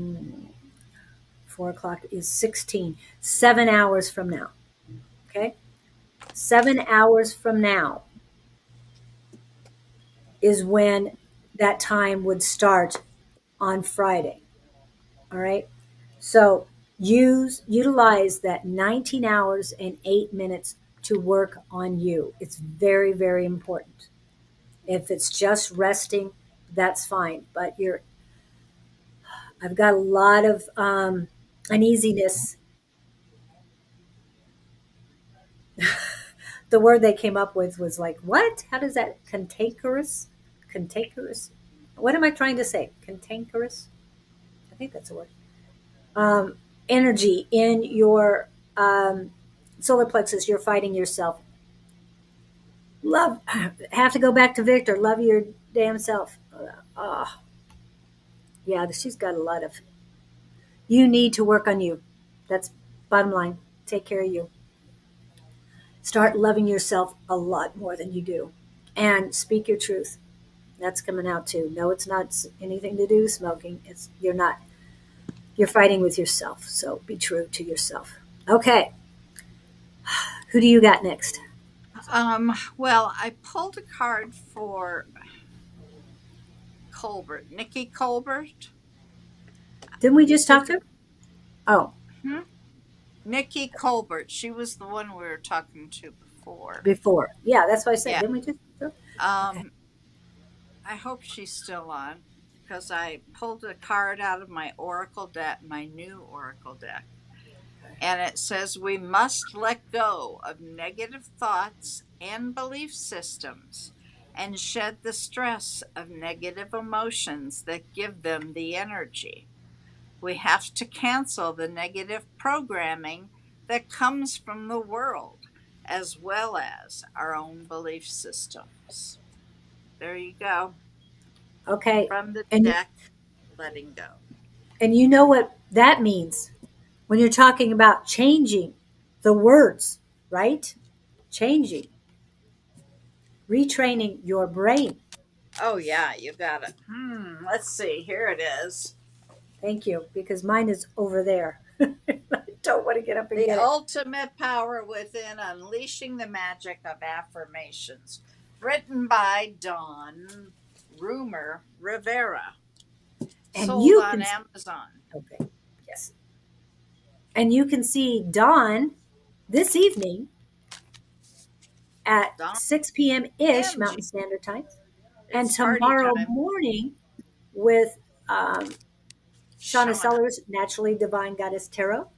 o'clock is 16, 7 hours from now. Okay. 7 hours from now is when that time would start on Friday. All right. So utilize that 19 hours and 8 minutes to work on you. It's very, very important. If it's just resting, that's fine. But I've got a lot of uneasiness. The word they came up with was like, what? How does that cantankerous? Cantankerous? What am I trying to say? Cantankerous? I think that's a word. Energy in your solar plexus. You're fighting yourself. Love. Have to go back to Victor. Love your damn self. Oh, yeah, she's got a lot of. You need to work on you. That's bottom line. Take care of you. Start loving yourself a lot more than you do. And speak your truth. That's coming out too. No, it's not anything to do with smoking. You're fighting with yourself. So be true to yourself. Okay. Who do you got next? Well, I pulled a card for Colbert, Nikki Colbert. Didn't we just talk to her? Oh, Hmm? Nikki Colbert. She was the one we were talking to before. before. Yeah, that's what I said. Yeah. Didn't we just? Okay. I hope she's still on because I pulled a card out of my Oracle deck, my new Oracle deck. And it says we must let go of negative thoughts and belief systems and shed the stress of negative emotions that give them the energy. We have to cancel the negative programming that comes from the world as well as our own belief systems. There you go. Okay. From the And deck, letting go. and you know what that means when you're talking about changing the words, right? Changing, retraining your brain. Oh, yeah, you got it. Let's see. Here it is. Thank you, because mine is over there. I don't want to get up and The get it. ultimate power within unleashing the magic of affirmations. Written by Don Rumer-Rivera. And Sold you on can Amazon. okay, yes, and you can see Dawn this evening at Don 6 p.m. ish MG. Mountain Standard Time, and It's party tomorrow time. morning with Shauna Shauna. Sellers, Naturally Divine Goddess Tarot,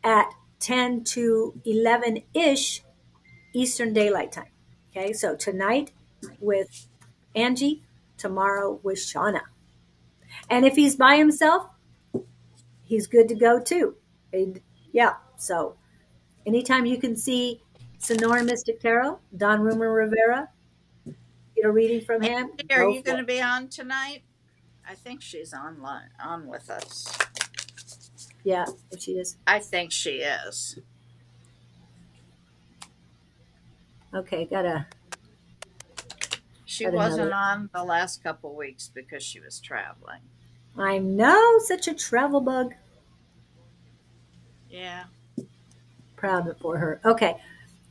at 10 to 11-ish Eastern Daylight Time. Okay, so tonight with Angie, tomorrow with Shauna. And if he's by himself, he's good to go too. Yeah, so anytime you can see Sonora Mystic Tarot, Don Rumer-Rivera, get a reading from him, Angie, are go you going for to it. be on tonight? I think she's on with us. Yeah, if she is. I think she is. Okay, She got wasn't another. on the last couple weeks because she was traveling. I know, such a travel bug. Yeah. Proud for her. Okay.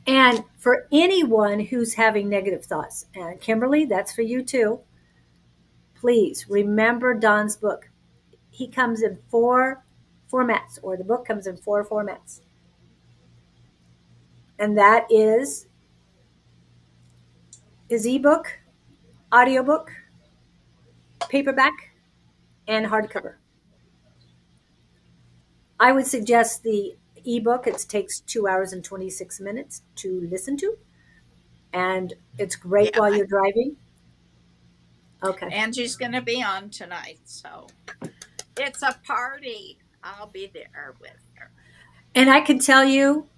And for anyone who's having negative thoughts, and Kimberly, that's for you too, please remember Don's book. He comes in 4 formats, or the book comes in 4 formats. And that is his ebook, audiobook, paperback, and hardcover. I would suggest the ebook. It takes 2 hours and 26 minutes to listen to, and it's great Yeah. while you're driving. Okay. Angie's going to be on tonight, so it's a party. I'll be there with her. And I can tell you,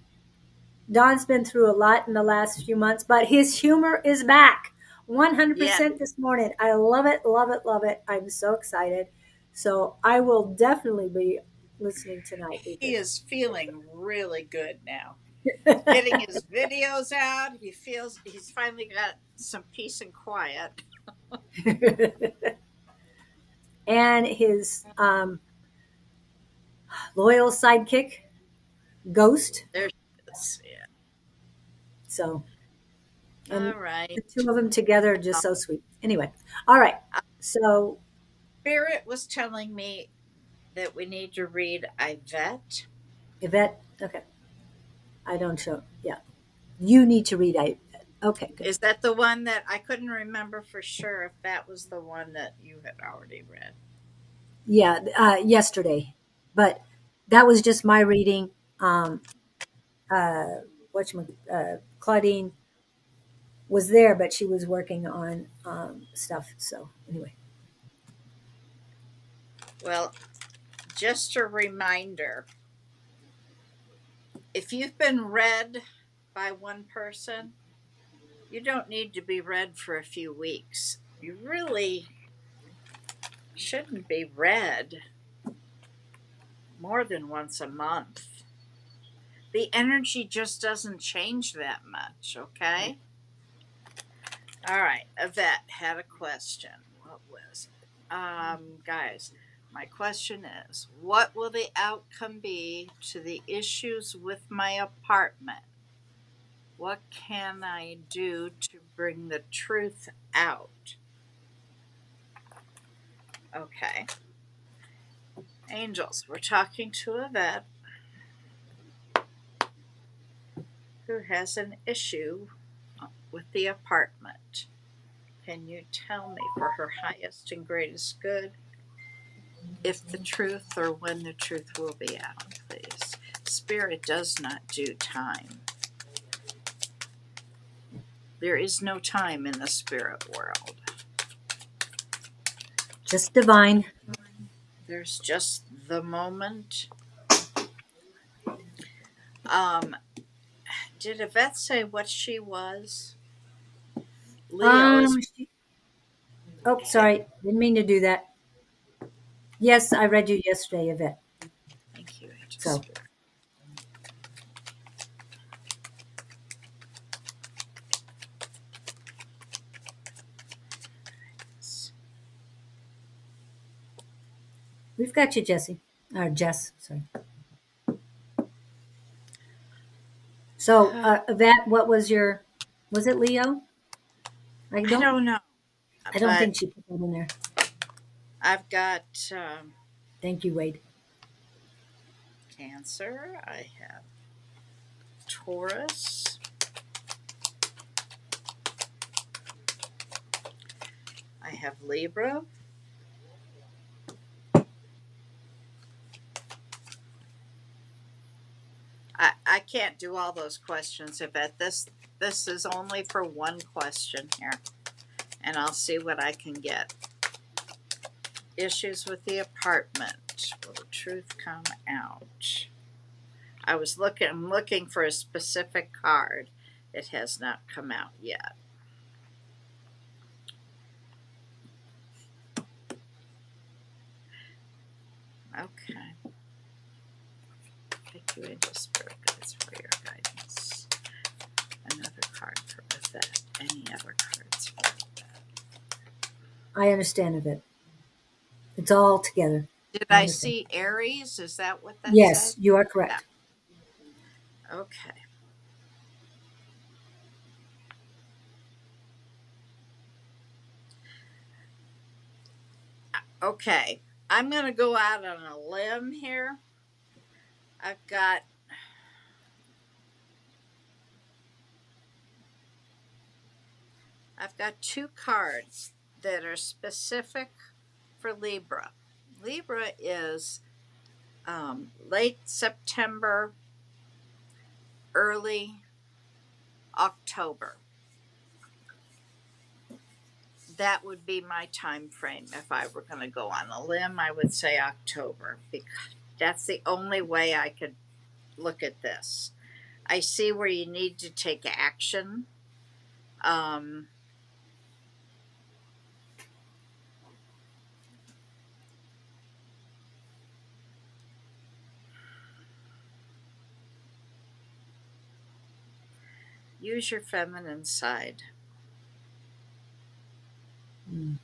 Don's been through a lot in the last few months, but his humor is back 100% Yeah. this morning. I love it, love it, love it. I'm so excited. So I will definitely be listening tonight. He is feeling really good now. Getting his videos out. He feels he's finally got some peace and quiet. And his loyal sidekick, Ghost. There she is. Yeah. So, and All right. the two of them together are just so sweet. Anyway, all right. So, Spirit was telling me that we need to read Yvette. Yvette, okay. I don't show, yeah. You need to read Yvette. Okay, good. Is that the one that I couldn't remember for sure if that was the one that you had already read? Yeah, yesterday, but that was just my reading. Claudine was there, but she was working on stuff. So anyway, Well, just a reminder, if you've been read by one person, you don't need to be read for a few weeks. You really shouldn't be read more than once a month. The energy just doesn't change that much, okay? All right, Yvette had a question. What was it? Guys, my question is, what will the outcome be to the issues with my apartment? What can I do to bring the truth out? Okay. Angels, we're talking to Yvette who has an issue with the apartment. Can you tell me, for her highest and greatest good, if the truth or when the truth will be out, please? Spirit does not do time. There is no time in the spirit world. just divine. There's just the moment. Did Yvette say what she was? Leo is. Oh, sorry, didn't mean to do that. Yes, I read you yesterday, Yvette. Thank you, Angel So. Spirit. We've got you, Jesse. Or Jess, sorry. So, Yvette, what was was it Leo? I don't know. I don't think she put that in there. I've got Thank you, Wade. Cancer. I have Taurus. I have Libra. can't do all those questions, Yvette. This is only for one question here, and I'll see what I can get. Issues with the apartment. Will the truth come out? I'm looking for a specific card. It has not come out yet. Okay. Thank you, Angel Spirit Guides, for your guidance. Another card for Yvette. Any other cards for Yvette? I understand of it. It's all together. Did I see Aries? Is that what that Yes, said? you are correct. Yeah. Okay. Okay. I'm going to go out on a limb here. I've got two cards that are specific for Libra. Libra is late September, early October. That would be my time frame. If I were going to go on a limb, I would say October, because that's the only way I could look at this. I see where you need to take action. Use your feminine side. Mm.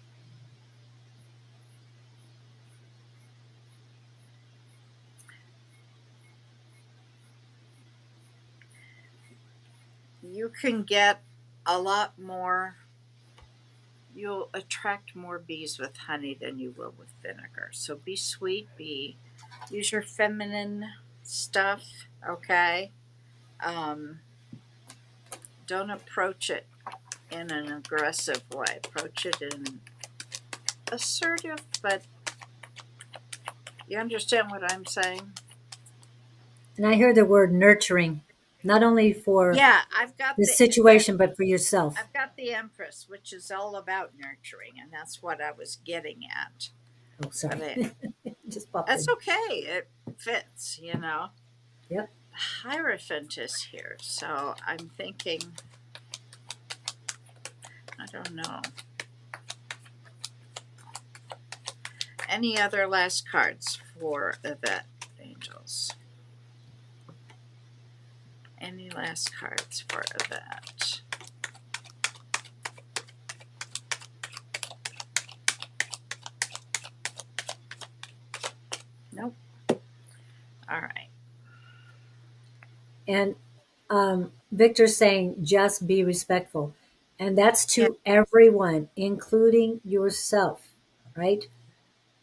You can get a lot more, you'll attract more bees with honey than you will with vinegar. So be sweet, use your feminine stuff, okay? Don't approach it in an aggressive way. Approach it in assertive, but you understand what I'm saying? And I hear the word nurturing, not only for Yeah, I've got the situation, but for yourself. I've got the Empress, which is all about nurturing, and that's what I was getting at. Oh, sorry. Just popped That's in. okay. It fits, you know. Yep. Hierophant is here, so I'm thinking, I don't know. Any other last cards for Yvette, Angels? Any last cards for Yvette? Nope. All right. And Victor's saying just be respectful. And that's to everyone, including yourself, right?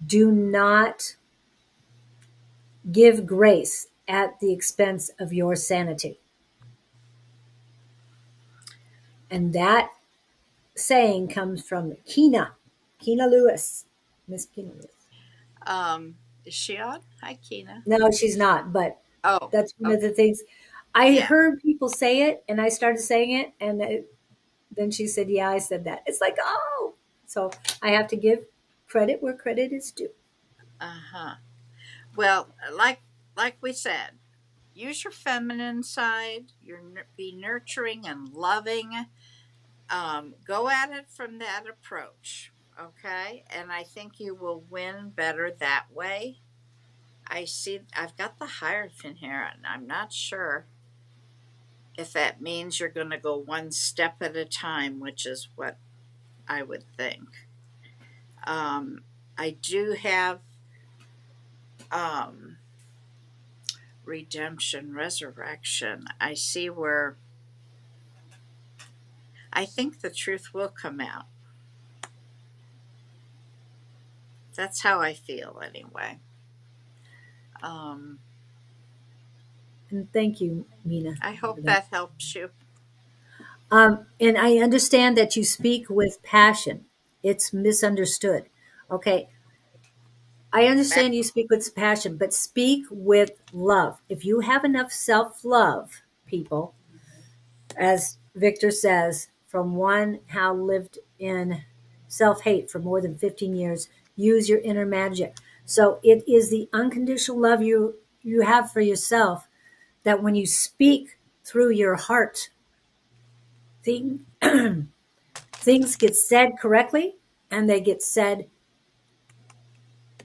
Do not give grace at the expense of your sanity. And that saying comes from Keena Lewis, Miss Keena Lewis. Is she on? Hi, Keena. No, she's not, but Oh, that's one of the things. I Yeah. heard people say it, and I started saying it, and then she said, "Yeah, I said that." It's like, oh, so I have to give credit where credit is due. Uh-huh. Well, like we said, use your feminine side. Be nurturing and loving. Go at it from that approach, okay? And I think you will win better that way. I've got the Hierophant here, and I'm not sure if that means you're going to go one step at a time, which is what I would think. I do have redemption, resurrection. I see where I think the truth will come out. That's how I feel anyway. And thank you, Mina. I hope that helps you. And I understand that you speak with passion. It's misunderstood. Okay. I understand you speak with passion, but speak with love. If you have enough self-love, people, as Victor says, from one how lived in self-hate for more than 15 years, use your inner magic. So it is the unconditional love you have for yourself that when you speak through your heart, thing, things get said correctly and they get said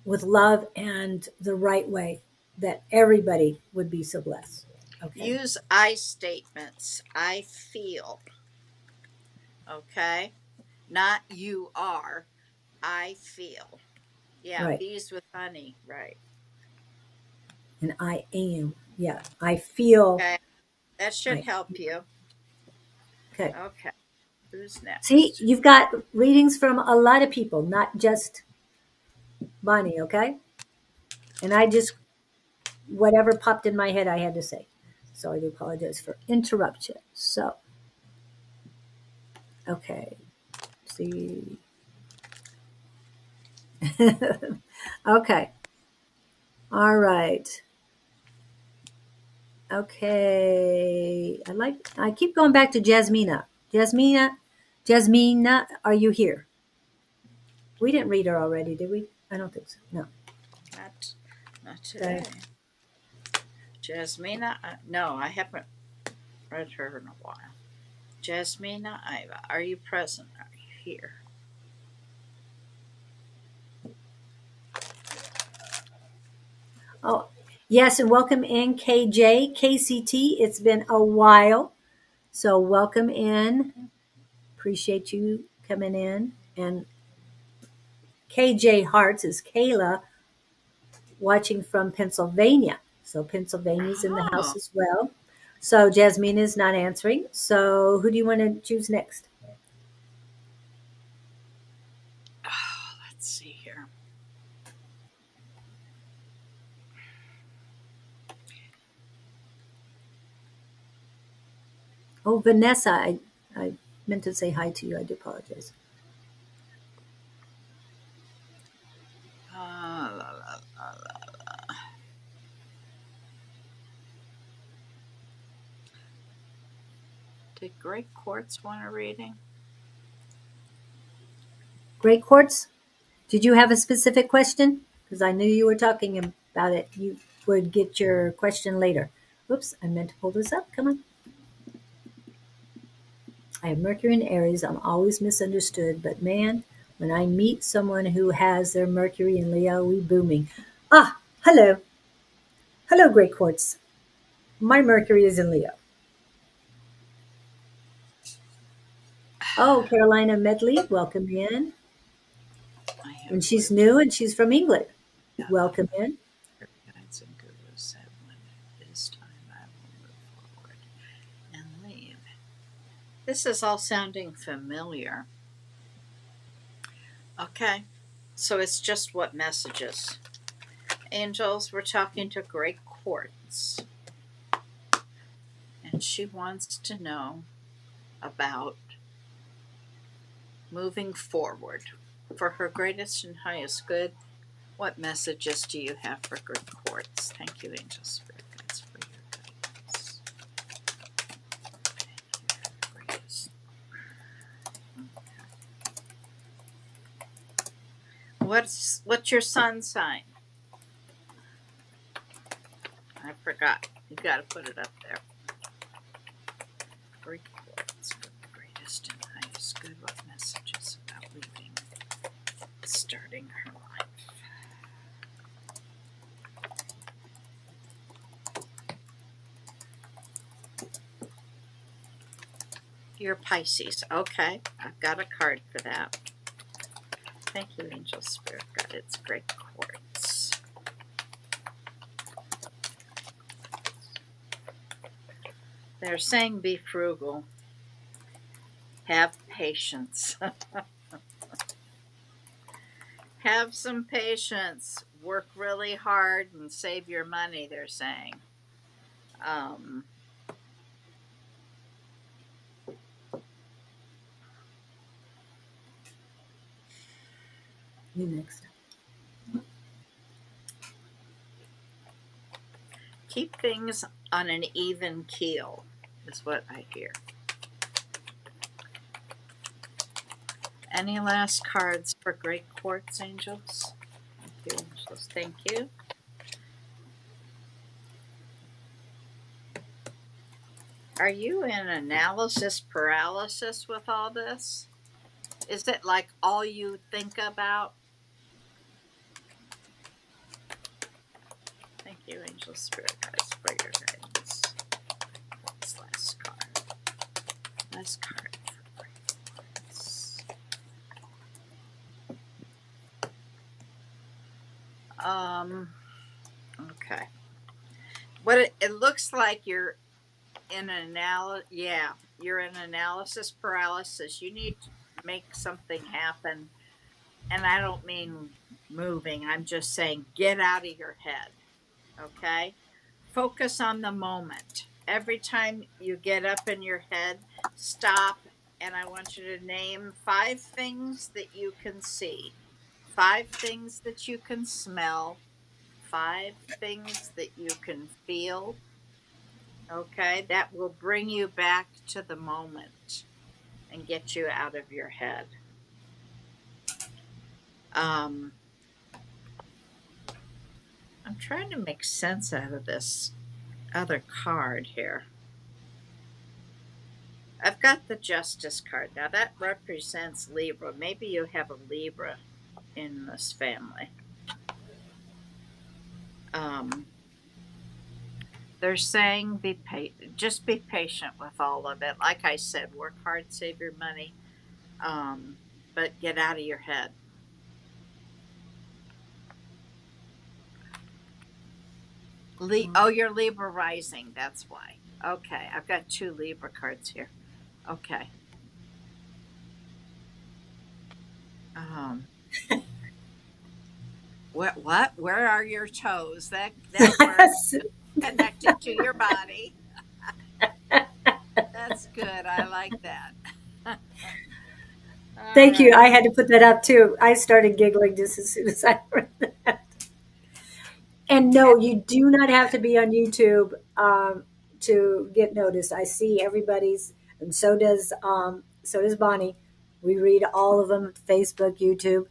with love and the right way that everybody would be so blessed. Okay. Use I statements. I feel. Okay? Not you are. I feel. Yeah, Right. bees with honey. Right. And I am. Yeah. I feel. Okay. That should I. help you. Okay. Okay. Who's See, next? you've got readings from a lot of people, not just Bonnie. Okay. And I just, whatever popped in my head, I had to say. So I do apologize for interruption. So, okay. See. Okay. All right. Okay. I keep going back to Jasmina. Jasmina, are you here? We didn't read her already, did we? I don't think so. No. Not today. Okay. Jasmina, no, I haven't read her in a while. Jasmina Iva, are you present? Are you here? Oh, yes, and welcome in KJ, KCT. It's been a while. So welcome in. Appreciate you coming in. And KJ Hearts is Kayla watching from Pennsylvania. So Pennsylvania's in the house Oh, as well. So Jasmine is not answering. So who do you want to choose next? let's see here. Oh, Vanessa, I meant to say hi to you. I do apologize. La, la, la, la. Did Great Quartz want a reading? Great Quartz, did you have a specific question? Because I knew you were talking about it. You would get your question later. Oops, I meant to pull this up. Come on. I have Mercury in Aries. I'm always misunderstood, but man, when I meet someone who has their Mercury in Leo, we booming. Ah, hello. Hello, Great Quartz. My Mercury is in Leo. Oh, Carolina Medley, welcome in. I have And she's new and she's from England. Welcome in. guides and gurus said when it is time I will move forward and leave. This is all sounding familiar. Okay, so it's just what messages. Angels, we're talking to Great Quartz, and she wants to know about moving forward for her greatest and highest good. What messages do you have for Great Quartz? Thank you, Angel Spirit Guides, for your guidance. Greatest. What's your sun sign? I forgot. You got to put it up there. Great Quartz for the greatest and highest good. What messages about leaving, starting her life? You're Pisces. Okay, I've got a card for that. Thank you, Angel Spirit God. It's Great Quartz. They're saying be frugal. Have patience. Have some patience. Work really hard and save your money, they're saying. You next. Keep things on an even keel, is what I hear. Any last cards for great quartz angels? Thank you, angels. Thank you. Are you in analysis paralysis with all this? Is it like all you think about? Thank you, angel spirit guides, for your guidance. This last card. Last card for great quartz. Okay. What it looks like you're in an you're in analysis paralysis. You need to make something happen. And I don't mean moving. I'm just saying get out of your head. Okay? Focus on the moment. Every time you get up in your head, stop, and I want you to name 5 things that you can see, 5 things that you can smell, 5 things that you can feel. Okay, that will bring you back to the moment and get you out of your head. I'm trying to make sense out of this other card here. I've got the Justice card. Now that represents Libra. Maybe you have a Libra in this family. They're saying just be patient with all of it. Like I said, work hard, save your money, but get out of your head. Oh, you're Libra rising. That's why. Okay, I've got 2 Libra cards here. Okay. What? Where are your toes? That word connected to your body. That's good. I like that. Thank you. I had to put that up too. I started giggling just as soon as I read that. And no, you do not have to be on YouTube to get noticed. I see everybody's, and so does Bonnie. We read all of them, Facebook, YouTube.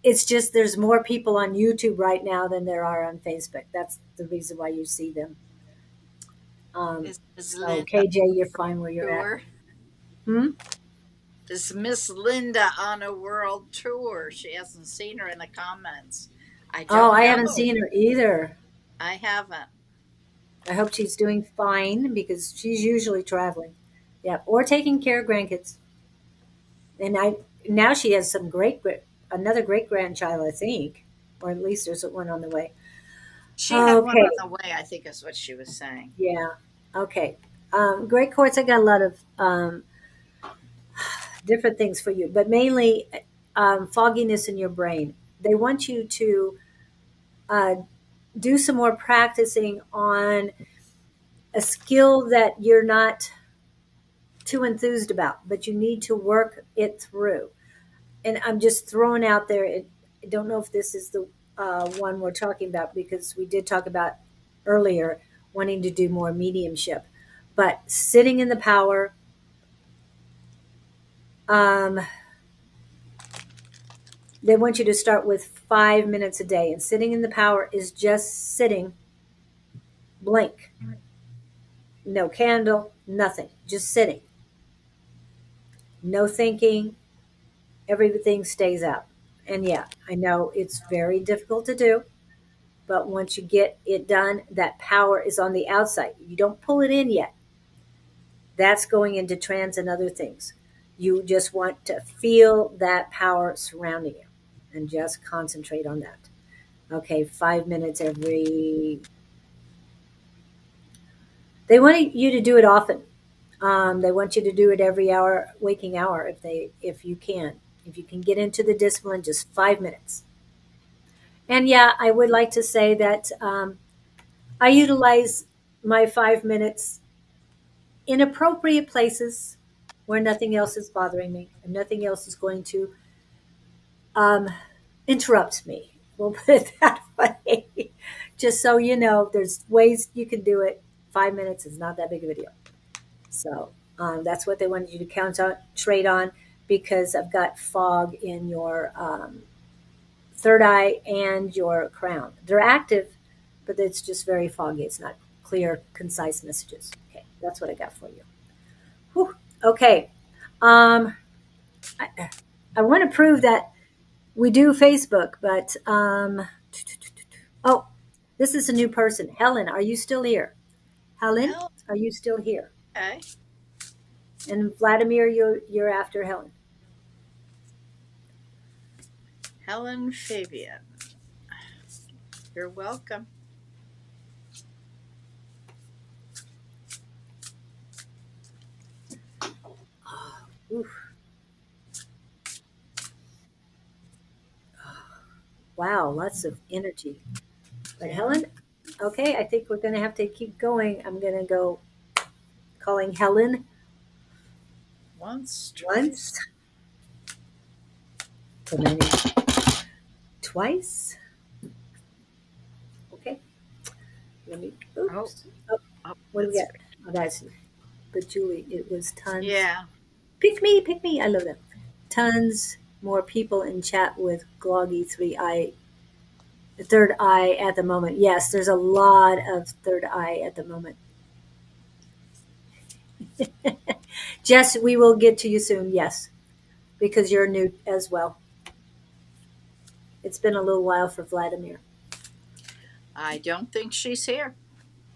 It's just there's more people on YouTube right now than there are on Facebook. That's the reason why you see them. So KJ, you're fine where you're at. Is Miss Linda on a world tour? She hasn't seen her in the comments. I haven't seen her either. I haven't. I hope she's doing fine because she's usually traveling. Yeah, or taking care of grandkids. And now she has another great grandchild, I think, or at least there's one on the way. She had one on the way, I think is what she was saying. Yeah. Okay. Great Quartz, I got a lot of different things for you, but mainly fogginess in your brain. They want you to do some more practicing on a skill that you're not too enthused about, but you need to work it through. And I'm just throwing out there, I don't know if this is the one we're talking about because we did talk about earlier wanting to do more mediumship. But sitting in the power, they want you to start with 5 minutes a day. And sitting in the power is just sitting blank. No candle, nothing. Just sitting. No thinking. Everything stays out. And yeah, I know it's very difficult to do. But once you get it done, that power is on the outside. You don't pull it in yet. That's going into trance and other things. You just want to feel that power surrounding you and just concentrate on that. Okay, 5 minutes every. They want you to do it often. They want you to do it every hour, waking hour, if you can. If you can get into the discipline, just 5 minutes. And yeah, I would like to say that I utilize my 5 minutes in appropriate places where nothing else is bothering me and nothing else is going to interrupt me. We'll put it that way. just so you know, there's ways you can do it. 5 minutes is not that big of a deal. So that's what they wanted you to concentrate on, because I've got fog in your third eye and your crown. They're active, but it's just very foggy. It's not clear, concise messages. Okay, that's what I got for you. Whew. Okay. I want to prove that we do Facebook, but oh, this is a new person. Helen, are you still here? Helen, Oh, are you still here? okay. And Vladimir, you're after Helen. Helen Fabian. You're welcome. Oof. Wow, lots of energy. But Yeah. Helen, okay, I think we're going to have to keep going. I'm going to go calling Helen Once, twice. once, and then twice. Okay. Let me. Oops. Oh, Oh, what do we that's got? Oh, that's. But Julie, it was tons. yeah. Pick me, pick me. I love that. Tons more people in chat with Gloggy third eye at the moment. Yes, there's a lot of third eye at the moment. Jess, we will get to you soon. Yes, because you're new as well. It's been a little while for Vladimir. I don't think she's here.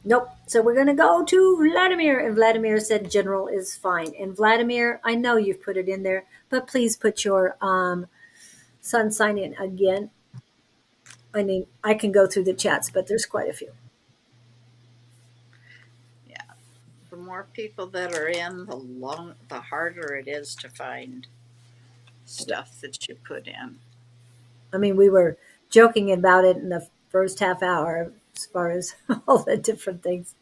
Nope. So we're going to go to Vladimir. And Vladimir said general is fine. And Vladimir, I know you've put it in there, but please put your sun sign in again. I mean, I can go through the chats, but there's quite a few. Yeah. The more people that are in, the harder it is to find stuff that you put in. I mean, we were joking about it in the first half hour as far as all the different things.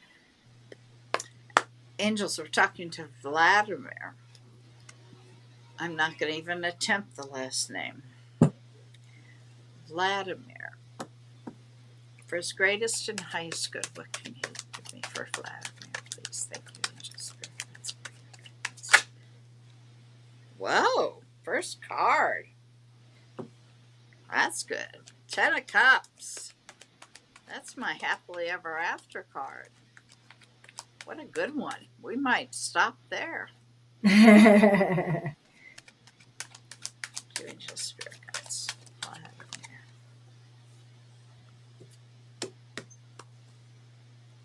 Angels are talking to Vladimir. I'm not going to even attempt the last name. Vladimir. For his greatest and highest good, what can you give me for Vladimir, please? Thank you, Angel Spirit. That's Whoa, first card. That's good. 10 of Cups. That's my happily ever after card. What a good one. We might stop there. Two Angel Spirit guides.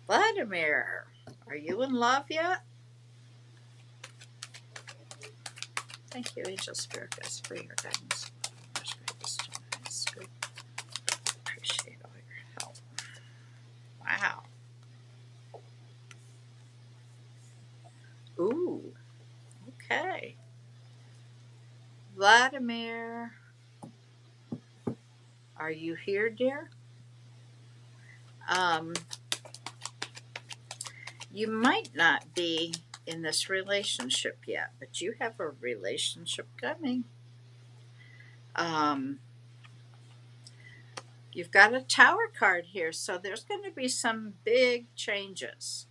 Vladimir, are you in love yet? Thank you, Angel Spirit guides, for your guidance. Good. Appreciate all your help. Wow. Ooh. Okay. Vladimir, are you here, dear? You might not be in this relationship yet, but you have a relationship coming. You've got a Tower card here, so there's going to be some big changes.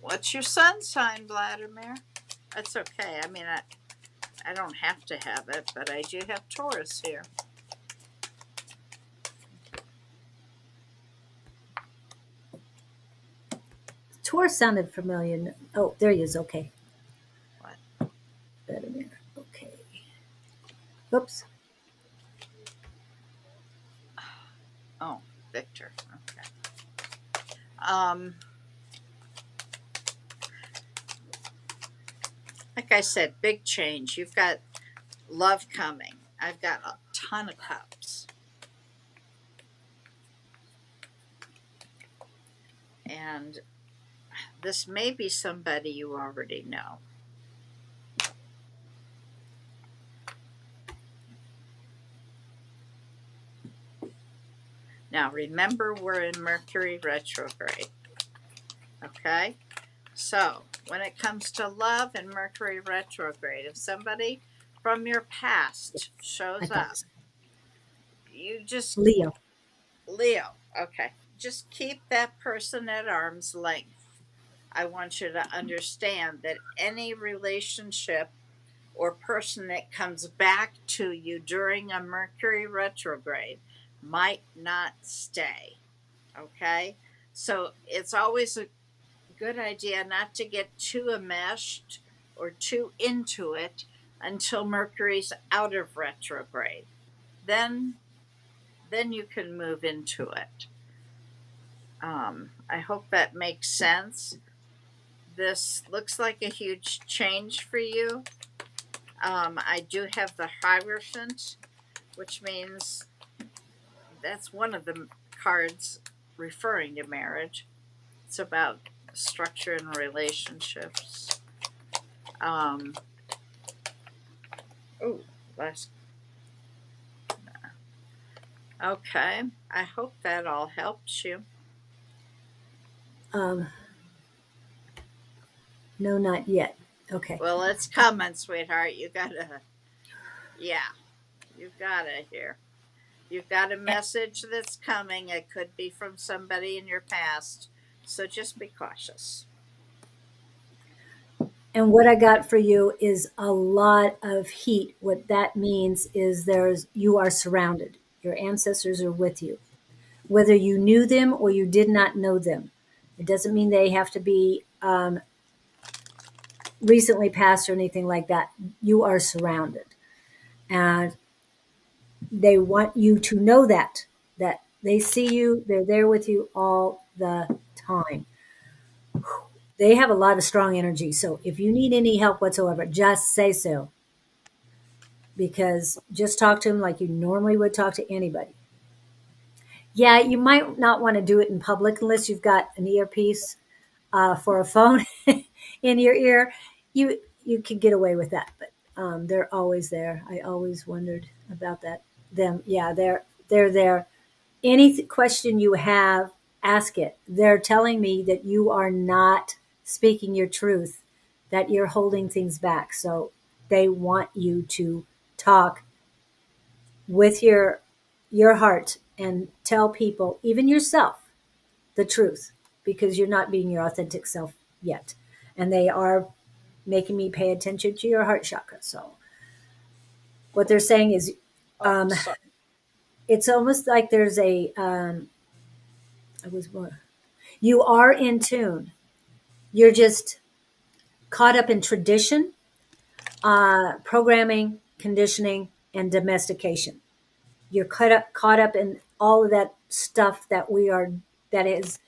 What's your sun sign, Vladimir? That's okay. I mean, I don't have to have it, but I do have Taurus here. Taurus sounded familiar. Oh, there he is. Okay. What? Vladimir. Okay. Oops. Oh, Victor. Okay. Like I said, big change. You've got love coming. I've got a ton of cups. And this may be somebody you already know. Now, remember, we're in Mercury retrograde. Okay? So, when it comes to love and Mercury retrograde, if somebody from your past I shows thought it up, was you just, Leo. Leo, okay, just keep that person at arm's length. I want you to understand that any relationship or person that comes back to you during a Mercury retrograde might not stay. Okay? So it's always a good idea not to get too enmeshed or too into it until Mercury's out of retrograde. Then then you can move into it. I hope that makes sense. This looks like a huge change for you. I do have the Hierophant, which means that's one of the cards referring to marriage. It's about structure and relationships. Um, oh, last. Okay. I hope that all helps you. No, not yet. Okay. Well, it's coming, sweetheart. You gotta, yeah, you gotta hear. You've got a message that's coming. It could be from somebody in your past. So just be cautious. And what I got for you is a lot of heat. What that means is you are surrounded. Your ancestors are with you. Whether you knew them or you did not know them. It doesn't mean they have to be recently passed or anything like that. You are surrounded. And they want you to know that they see you, they're there with you all the time. They have a lot of strong energy. So if you need any help whatsoever, just say so. Because just talk to them like you normally would talk to anybody. Yeah, you might not want to do it in public unless you've got an earpiece for a phone in your ear. You could get away with that, but they're always there. I always wondered about that. Them, yeah, they're there. Any question you have, ask it. They're telling me that you are not speaking your truth, that you're holding things back. So they want you to talk with your heart and tell people, even yourself, the truth, because you're not being your authentic self yet. And they are making me pay attention to your heart chakra. So what they're saying is Oh, sorry. it's almost like there's I was more, you are in tune. You're just caught up in tradition, programming, conditioning, and domestication. You're caught up in all of that stuff that is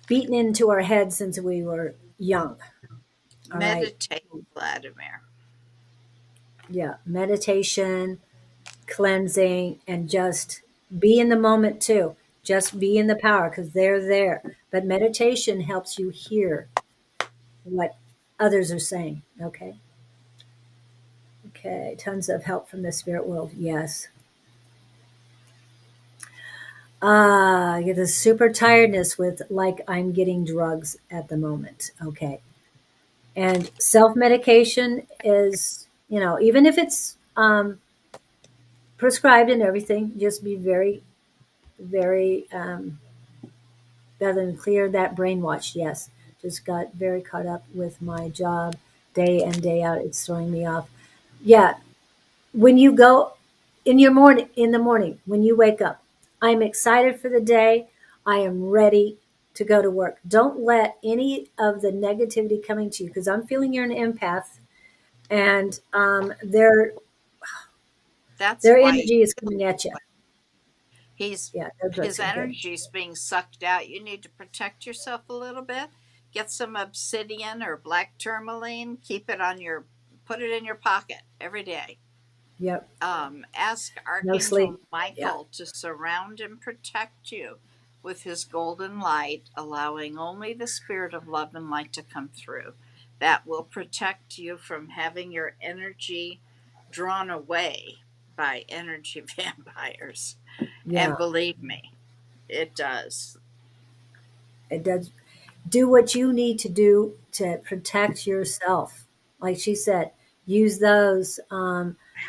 beaten into our heads since we were young. All right. Meditate, Vladimir. Yeah. Meditation, cleansing, and just be in the moment too. Just be in the power because they're there. But meditation helps you hear what others are saying. Okay. Okay. Tons of help from the spirit world. Yes. I get a super tiredness with like I'm getting drugs at the moment. Okay. And self medication is, even if it's prescribed and everything, just be very, very, rather than clear that brainwash. Yes. Just got very caught up with my job day in, day out. It's throwing me off. Yeah. When you go in the morning, when you wake up, I'm excited for the day. I am ready to go to work. Don't let any of the negativity coming to you, because I'm feeling you're an empath, and That's their why energy is coming at you. he's Yeah, that's his what's okay. energy is being sucked out. You need to protect yourself a little bit. Get some obsidian or black tourmaline. Put it in your pocket every day. Yep. Ask No Archangel sleep. Yeah. Michael to surround and protect you with his golden light, allowing only the spirit of love and light to come through. That will protect you from having your energy drawn away by energy vampires. And Yeah. believe me, it does. It does. Do what you need to do to protect yourself. Like she said, Use those.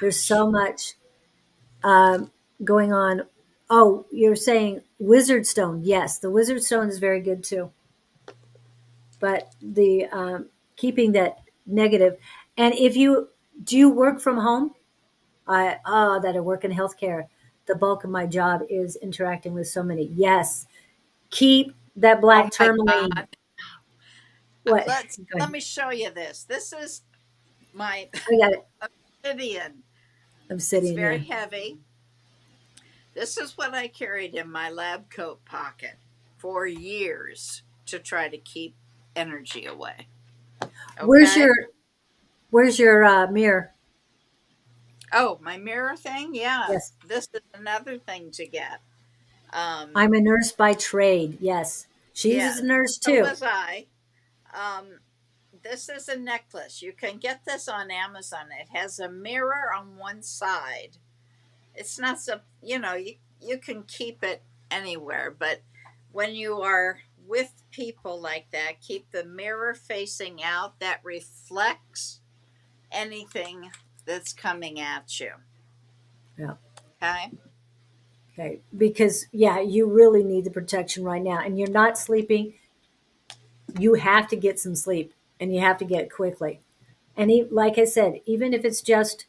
There's so much um, going on. Oh, you're saying wizard stone. Yes, the wizard stone is very good too. But the keeping that negative. And if you do you work from home? That I work in healthcare. The bulk of my job is interacting with so many. Yes, keep that Oh black my tourmaline. God. What? Go Let ahead. me show you this. This is my I got it. obsidian. I'm It's sitting very there. heavy. This is what I carried in my lab coat pocket for years to try to keep energy away. Where's Okay. your Where's your mirror? Oh, my mirror thing. Yeah. Yes, This is another thing to get. Um, I'm a nurse by trade. Yes, she's yeah. a nurse So too. was I. Um, this is a necklace. You can get this on Amazon. It has a mirror on one side. It's not so, you can keep it anywhere, but when you are with people like that, keep the mirror facing out that reflects anything that's coming at you. Yeah. Okay. Okay. Because yeah, you really need the protection right now, and you're not sleeping. You have to get some sleep, and you have to get it quickly. And like I said, even if it's just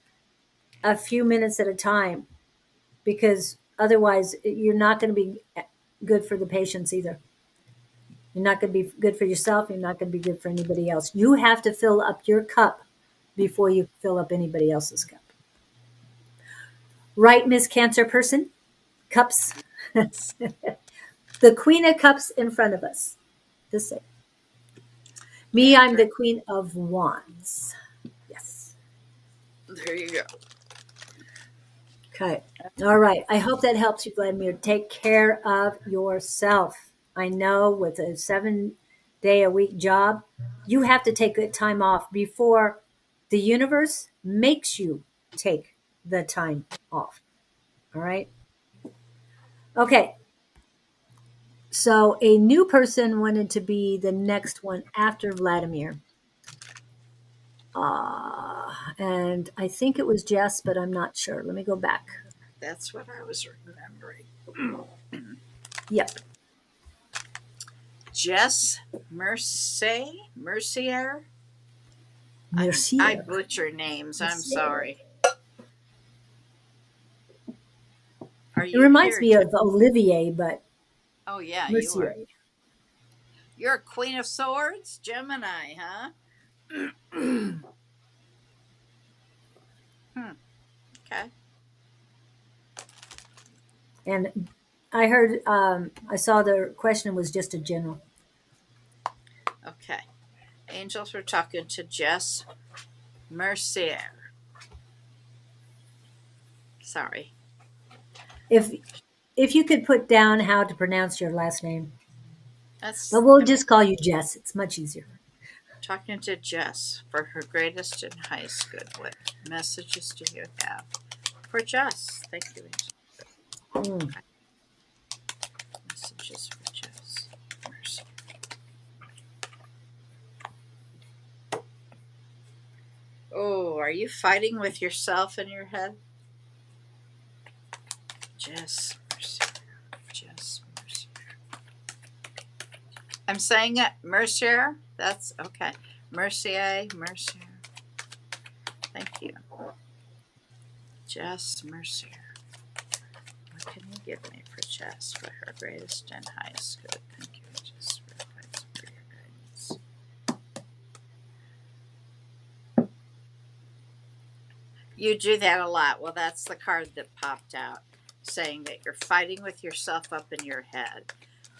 a few minutes at a time, because otherwise you're not going to be good for the patients either. You're not going to be good for yourself. You're not going to be good for anybody else. You have to fill up your cup before you fill up anybody else's cup. Right, Miss Cancer person? Cups. The Queen of Cups in front of us. Just say. Me, I'm Andrew, the Queen of Wands. Yes. there you go. Okay. All right. I hope that helps you, Vladimir. Take care of yourself. I know with a 7-day a week job, you have to take good time off before the universe makes you take the time off. All right. Okay. So a new person wanted to be the next one after Vladimir. And I think it was Jess, but I'm not sure. Let me go back. That's what I was remembering. Yep. Jess Mercier. I Mercier. butcher names. I'm Mercier. sorry. Are It you reminds here? me of Olivier, but Oh yeah, you Mercier. are. You're a Queen of Swords, Gemini, huh? Okay. And I heard, I saw the question was just a general. Okay. Angels were talking to Jess Mercier. Sorry. If if you could put down how to pronounce your last name, but That's we'll I'm just call you Jess. It's much easier. talking to Jess for her greatest and highest good. What messages do you have for Jess? Thank you, Angel. Mm. Messages for Jess Mercier. Oh, are you fighting with yourself in your head? Jess Mercier. Jess Mercier. I'm saying it, Mercier. That's okay. Mercier. Thank you. Jess Mercier. What can you give me for Jess for her greatest and highest good? Thank you, Jess, for your guidance. You do that a lot. Well, that's the card that popped out saying that you're fighting with yourself up in your head.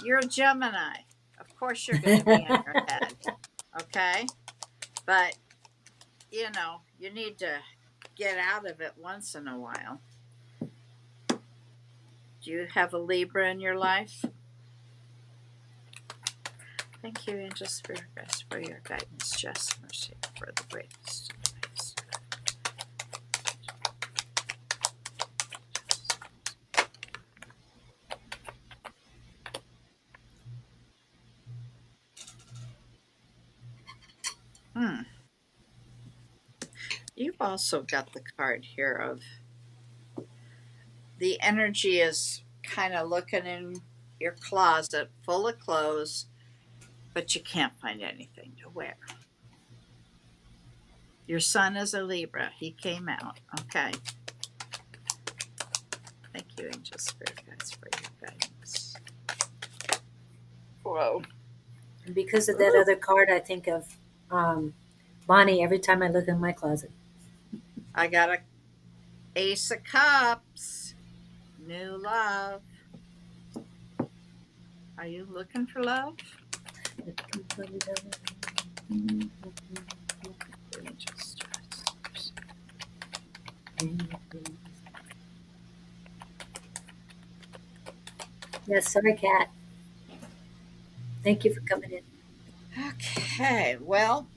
You're a Gemini. Of course, you're going to be in your head. Okay? But, you need to get out of it once in a while. Do you have a Libra in your life? Thank you, angels, for your guidance, Jess Mercy, for the greatest. You've also got the card here of the energy is kind of looking in your closet full of clothes, but you can't find anything to wear. Your son is a Libra. He came out. Okay. Thank you, Angel Spirit Guides, for your guidance. Whoa. And because of that other card, I think of Bonnie every time I look in my closet. I got a Ace of Cups. New love. Are you looking for love? Yes, sorry, Kat. Thank you for coming in. Okay, well,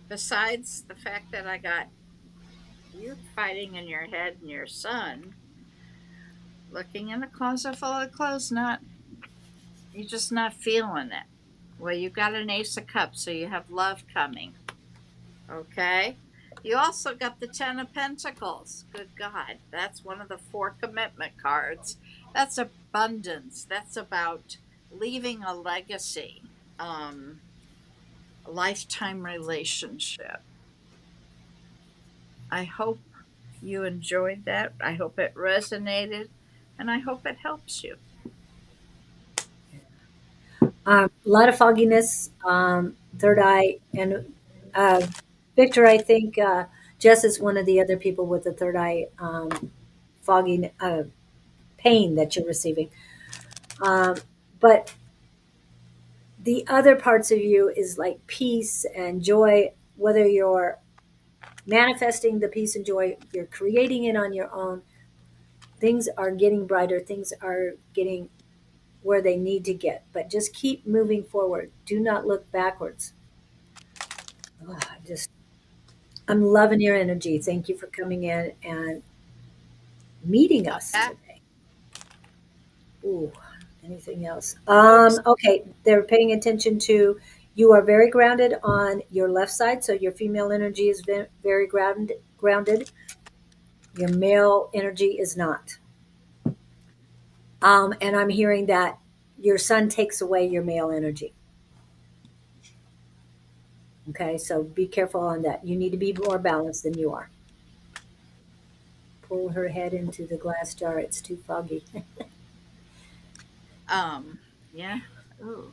besides the fact that I got you fighting in your head and your son, looking in a closet full of clothes, you're just not feeling it. Well, you got an Ace of Cups, so you have love coming. Okay? You also got the Ten of Pentacles. Good God. That's one of the 4 commitment cards. That's abundance. That's about leaving a legacy, a lifetime relationship. I hope you enjoyed that. I hope it resonated, and I hope it helps you. A lot of fogginess, third eye, and Victor, I think Jess is one of the other people with the third eye fogging pain that you're receiving. But the other parts of you is like peace and joy, whether you're manifesting the peace and joy, you're creating it on your own. Things are getting brighter, things are getting where they need to get, but just keep moving forward. Do not look backwards. Oh, I'm loving your energy. Thank you for coming in and meeting us today. Ooh, anything else? Okay, they're paying attention to you are very grounded on your left side, so your female energy is very grounded. Your male energy is not. And I'm hearing that your son takes away your male energy. Okay, so be careful on that. You need to be more balanced than you are. Pull her head into the glass jar. It's too foggy. Yeah. Ooh.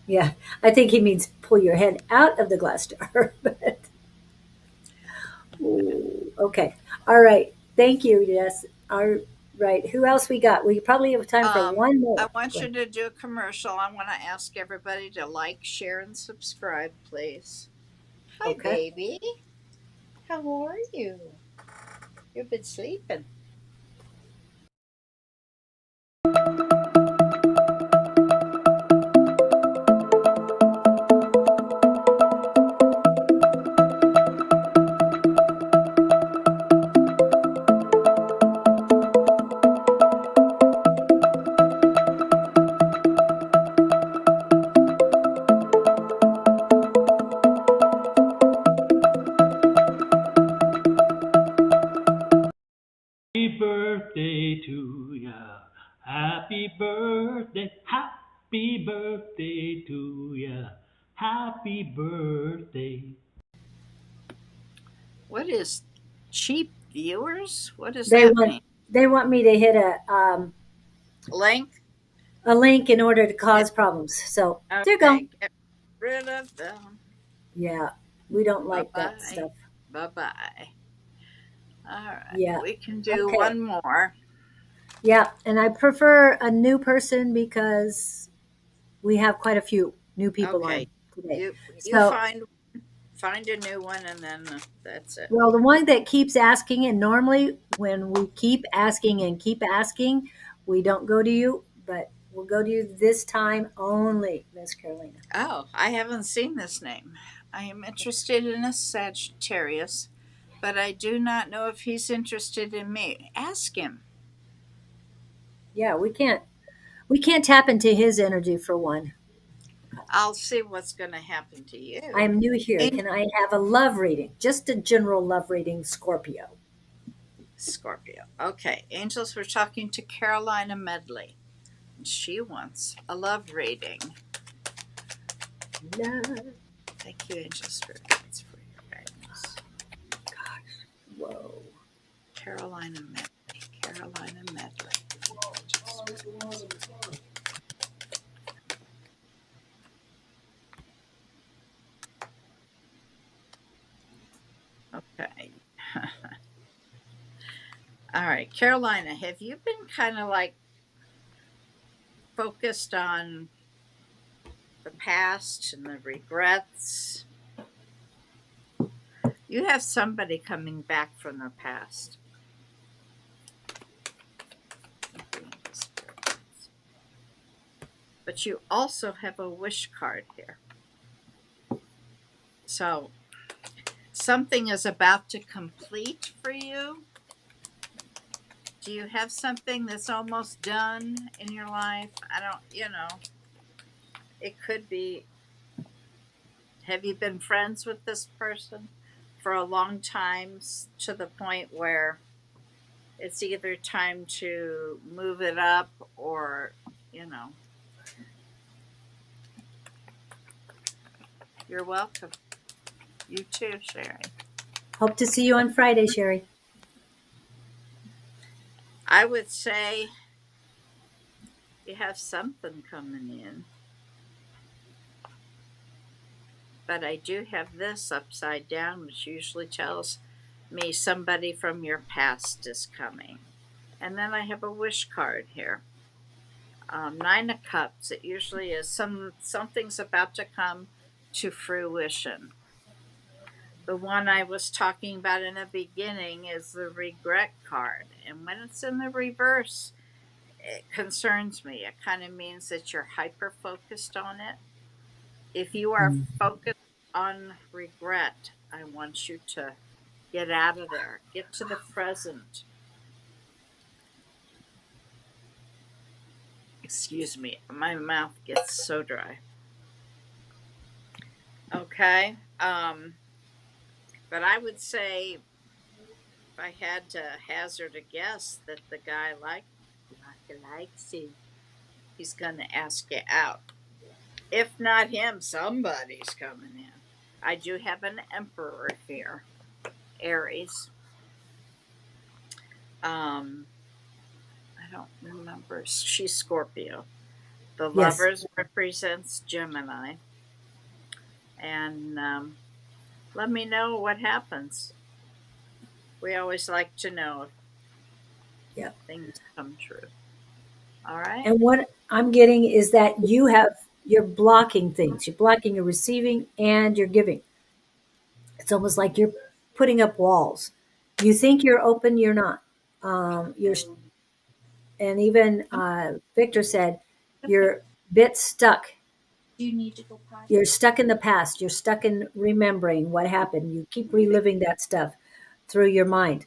Yeah, I think he means pull your head out of the glass jar. But, ooh, okay. All right. Thank you, Jess. All right. Who else we got? We probably have time for one more. I want you to do a commercial. I want to ask everybody to like, share, and subscribe, please. Hi, Okay. baby. How are you? You've been sleeping. Happy birthday to ya. Happy birthday. Happy birthday to ya. Happy birthday. What is cheap viewers? What does They that want mean? they want me to hit Link? a link in order to Yeah. cause problems. So there you go. Okay. Get rid of them. Yeah, we don't Bye like that bye. stuff. Bye bye. All right. Yeah. We can do Okay. one more. Yeah, and I prefer a new person because we have quite a few new people Okay. on today. You So, find a new one, and then that's it. well, the one that keeps asking, and normally when we keep keep asking, we don't go to you, but we'll go to you this time only, Miss Carolina. Oh, I haven't seen this name. I am interested in a Sagittarius, but I do not know if he's interested in me. Ask him. Yeah, we can't tap into his energy for one. I'll see what's going to happen to you. I'm new here. Angel Can I have a love reading? Just a general love reading, Scorpio. Scorpio. Okay, angels, we're talking to Carolina Medley. She wants a love reading. Love. Thank you, Angel Spirit Guides, for your guidance. Whoa. Carolina Medley. Carolina Medley. Okay. All right, Carolina, have you been kind of like focused on the past and the regrets? You have somebody coming back from the past. But you also have a wish card here. So something is about to complete for you. Do you have something that's almost done in your life? I don't, it could be. Have you been friends with this person for a long time to the point where it's either time to move it up or, you're welcome. You too, Sherry. Hope to see you on Friday, Sherry. I would say you have something coming in. But I do have this upside down, which usually tells me somebody from your past is coming. And then I have a wish card here. 9 of Cups. It usually is something's about to come to fruition. The one I was talking about in the beginning is the regret card. And when it's in the reverse, it concerns me. It kind of means that you're hyper focused on it. If you are focused on regret, I want you to get out of there. Get to the present. Excuse me, my mouth gets so dry. Okay. But I would say, if I had to hazard a guess, that the guy likes you, he's going to ask you out. If not him, somebody's coming in. I do have an Emperor here, Aries. I don't remember. She's Scorpio. The Yes. Lovers represents Gemini. And let me know what happens. We always like to know if things come true. All right. And what I'm getting is that you're blocking things. You're blocking your receiving and you're giving. It's almost like you're putting up walls. You think you're open, you're not. And even Victor said you're a bit stuck. Do you need to go potty? You're stuck in the past. You're stuck in remembering what happened. You keep reliving that stuff through your mind.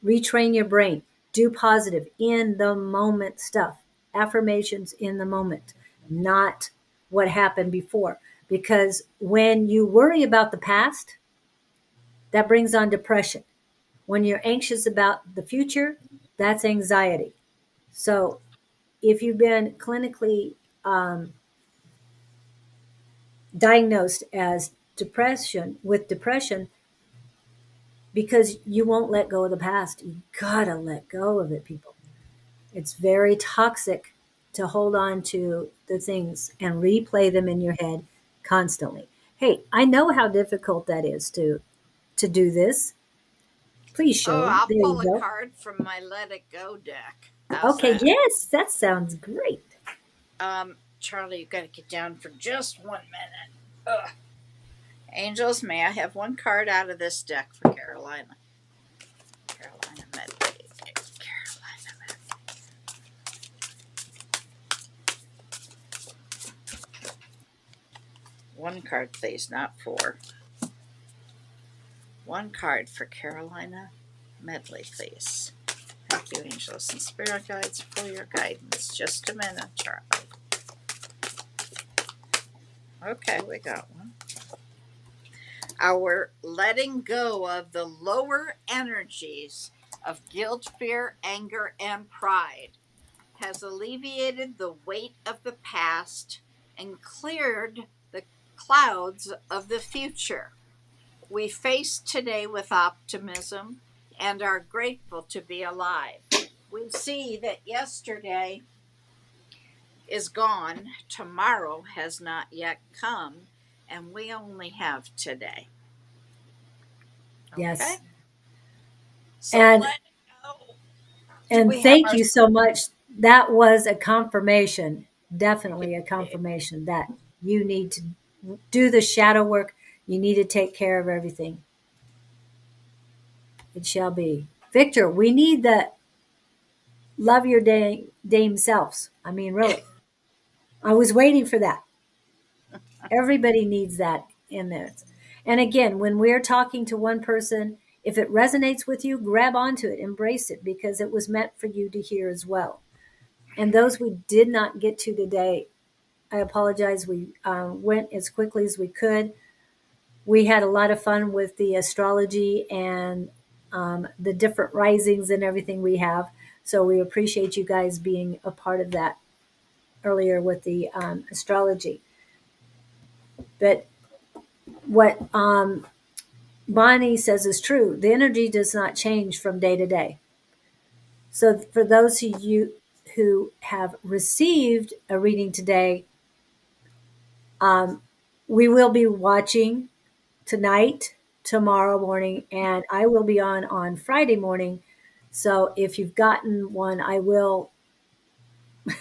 Retrain your brain. Do positive in the moment stuff. Affirmations in the moment, not what happened before. Because when you worry about the past, that brings on depression. When you're anxious about the future, that's anxiety. So if you've been clinically diagnosed as depression, because you won't let go of the past. You gotta let go of it, people. It's very toxic to hold on to the things and replay them in your head constantly. Hey, I know how difficult that is to do this. Please show. I'll There pull you a go. card from my Let It Go deck. How's Okay, that? yes, that sounds great. Charlie, you got to get down for just 1 minute. Ugh. Angels, may I have one card out of this deck for Carolina? Carolina Medley. Carolina Medley. One card, please, not 4. One card for Carolina Medley, please. Thank you, angels and spirit guides, for your guidance. Just a minute, Charlie. Okay, we got one. Our letting go of the lower energies of guilt, fear, anger, and pride has alleviated the weight of the past and cleared the clouds of the future. We face today with optimism and are grateful to be alive. We see that yesterday is gone, tomorrow has not yet come, and we only have today. Okay? Yes. So And let it go. Do and we have thank our you so much. That was a confirmation, definitely a okay? confirmation that you need to do the shadow work. You need to take care of everything. It shall be. Victor, we need the love your dame selves. I mean, really. I was waiting for that. Everybody needs that in there. And again, when we're talking to one person, if it resonates with you, grab onto it, embrace it, because it was meant for you to hear as well. And those we did not get to today, I apologize. We went as quickly as we could. We had a lot of fun with the astrology and the different risings and everything we have. So we appreciate you guys being a part of that earlier with the astrology. But what Bonnie says is true. The energy does not change from day to day. So for those of you who have received a reading today, we will be watching tonight, tomorrow morning, and I will be on Friday morning. So if you've gotten one, I will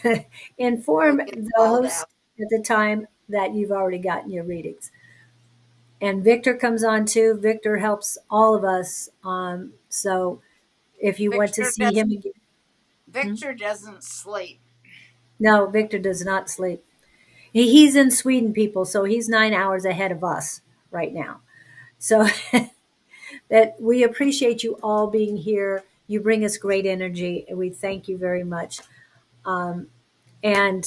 You'll inform get the called host out. at the time that you've already gotten your readings. And Victor comes on too. Victor helps all of us. So if you want to Victor see does him again, Victor doesn't sleep. no, Victor does not sleep. He's in Sweden, people, so he's 9 hours ahead of us right now. So that we appreciate you all being here. You bring us great energy, and we thank you very much. And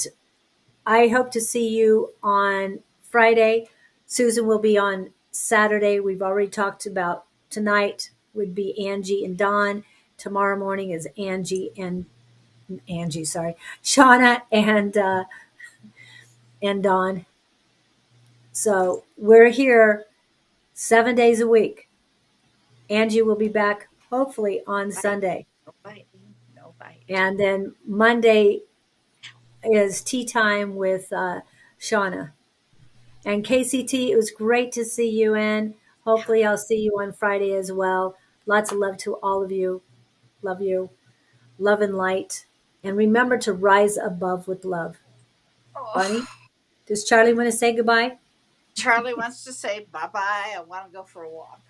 I hope to see you on Friday. Susan will be on Saturday. We've already talked about tonight would be Angie and Don. Tomorrow morning is Shauna and Don. So we're here 7 days a week. Angie will be back hopefully on Bite. Sunday. No biting. No bite. And then Monday is tea time with Shauna. And KCT, it was great to see you in. Hopefully, I'll see you on Friday as well. Lots of love to all of you. Love you. Love and light. And remember to rise above with love. Oh, Bonnie, does Charlie want to say goodbye? Charlie wants to say bye bye. I want to go for a walk.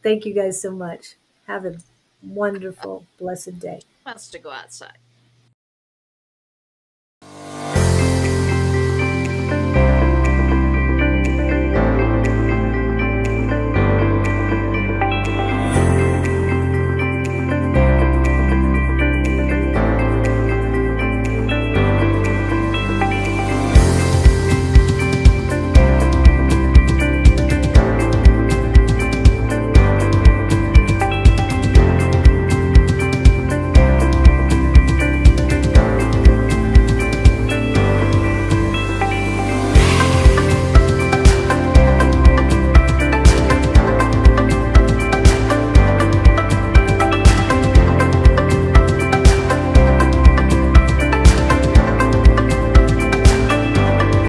Thank you guys so much. Have a wonderful, blessed day. Wants to go outside.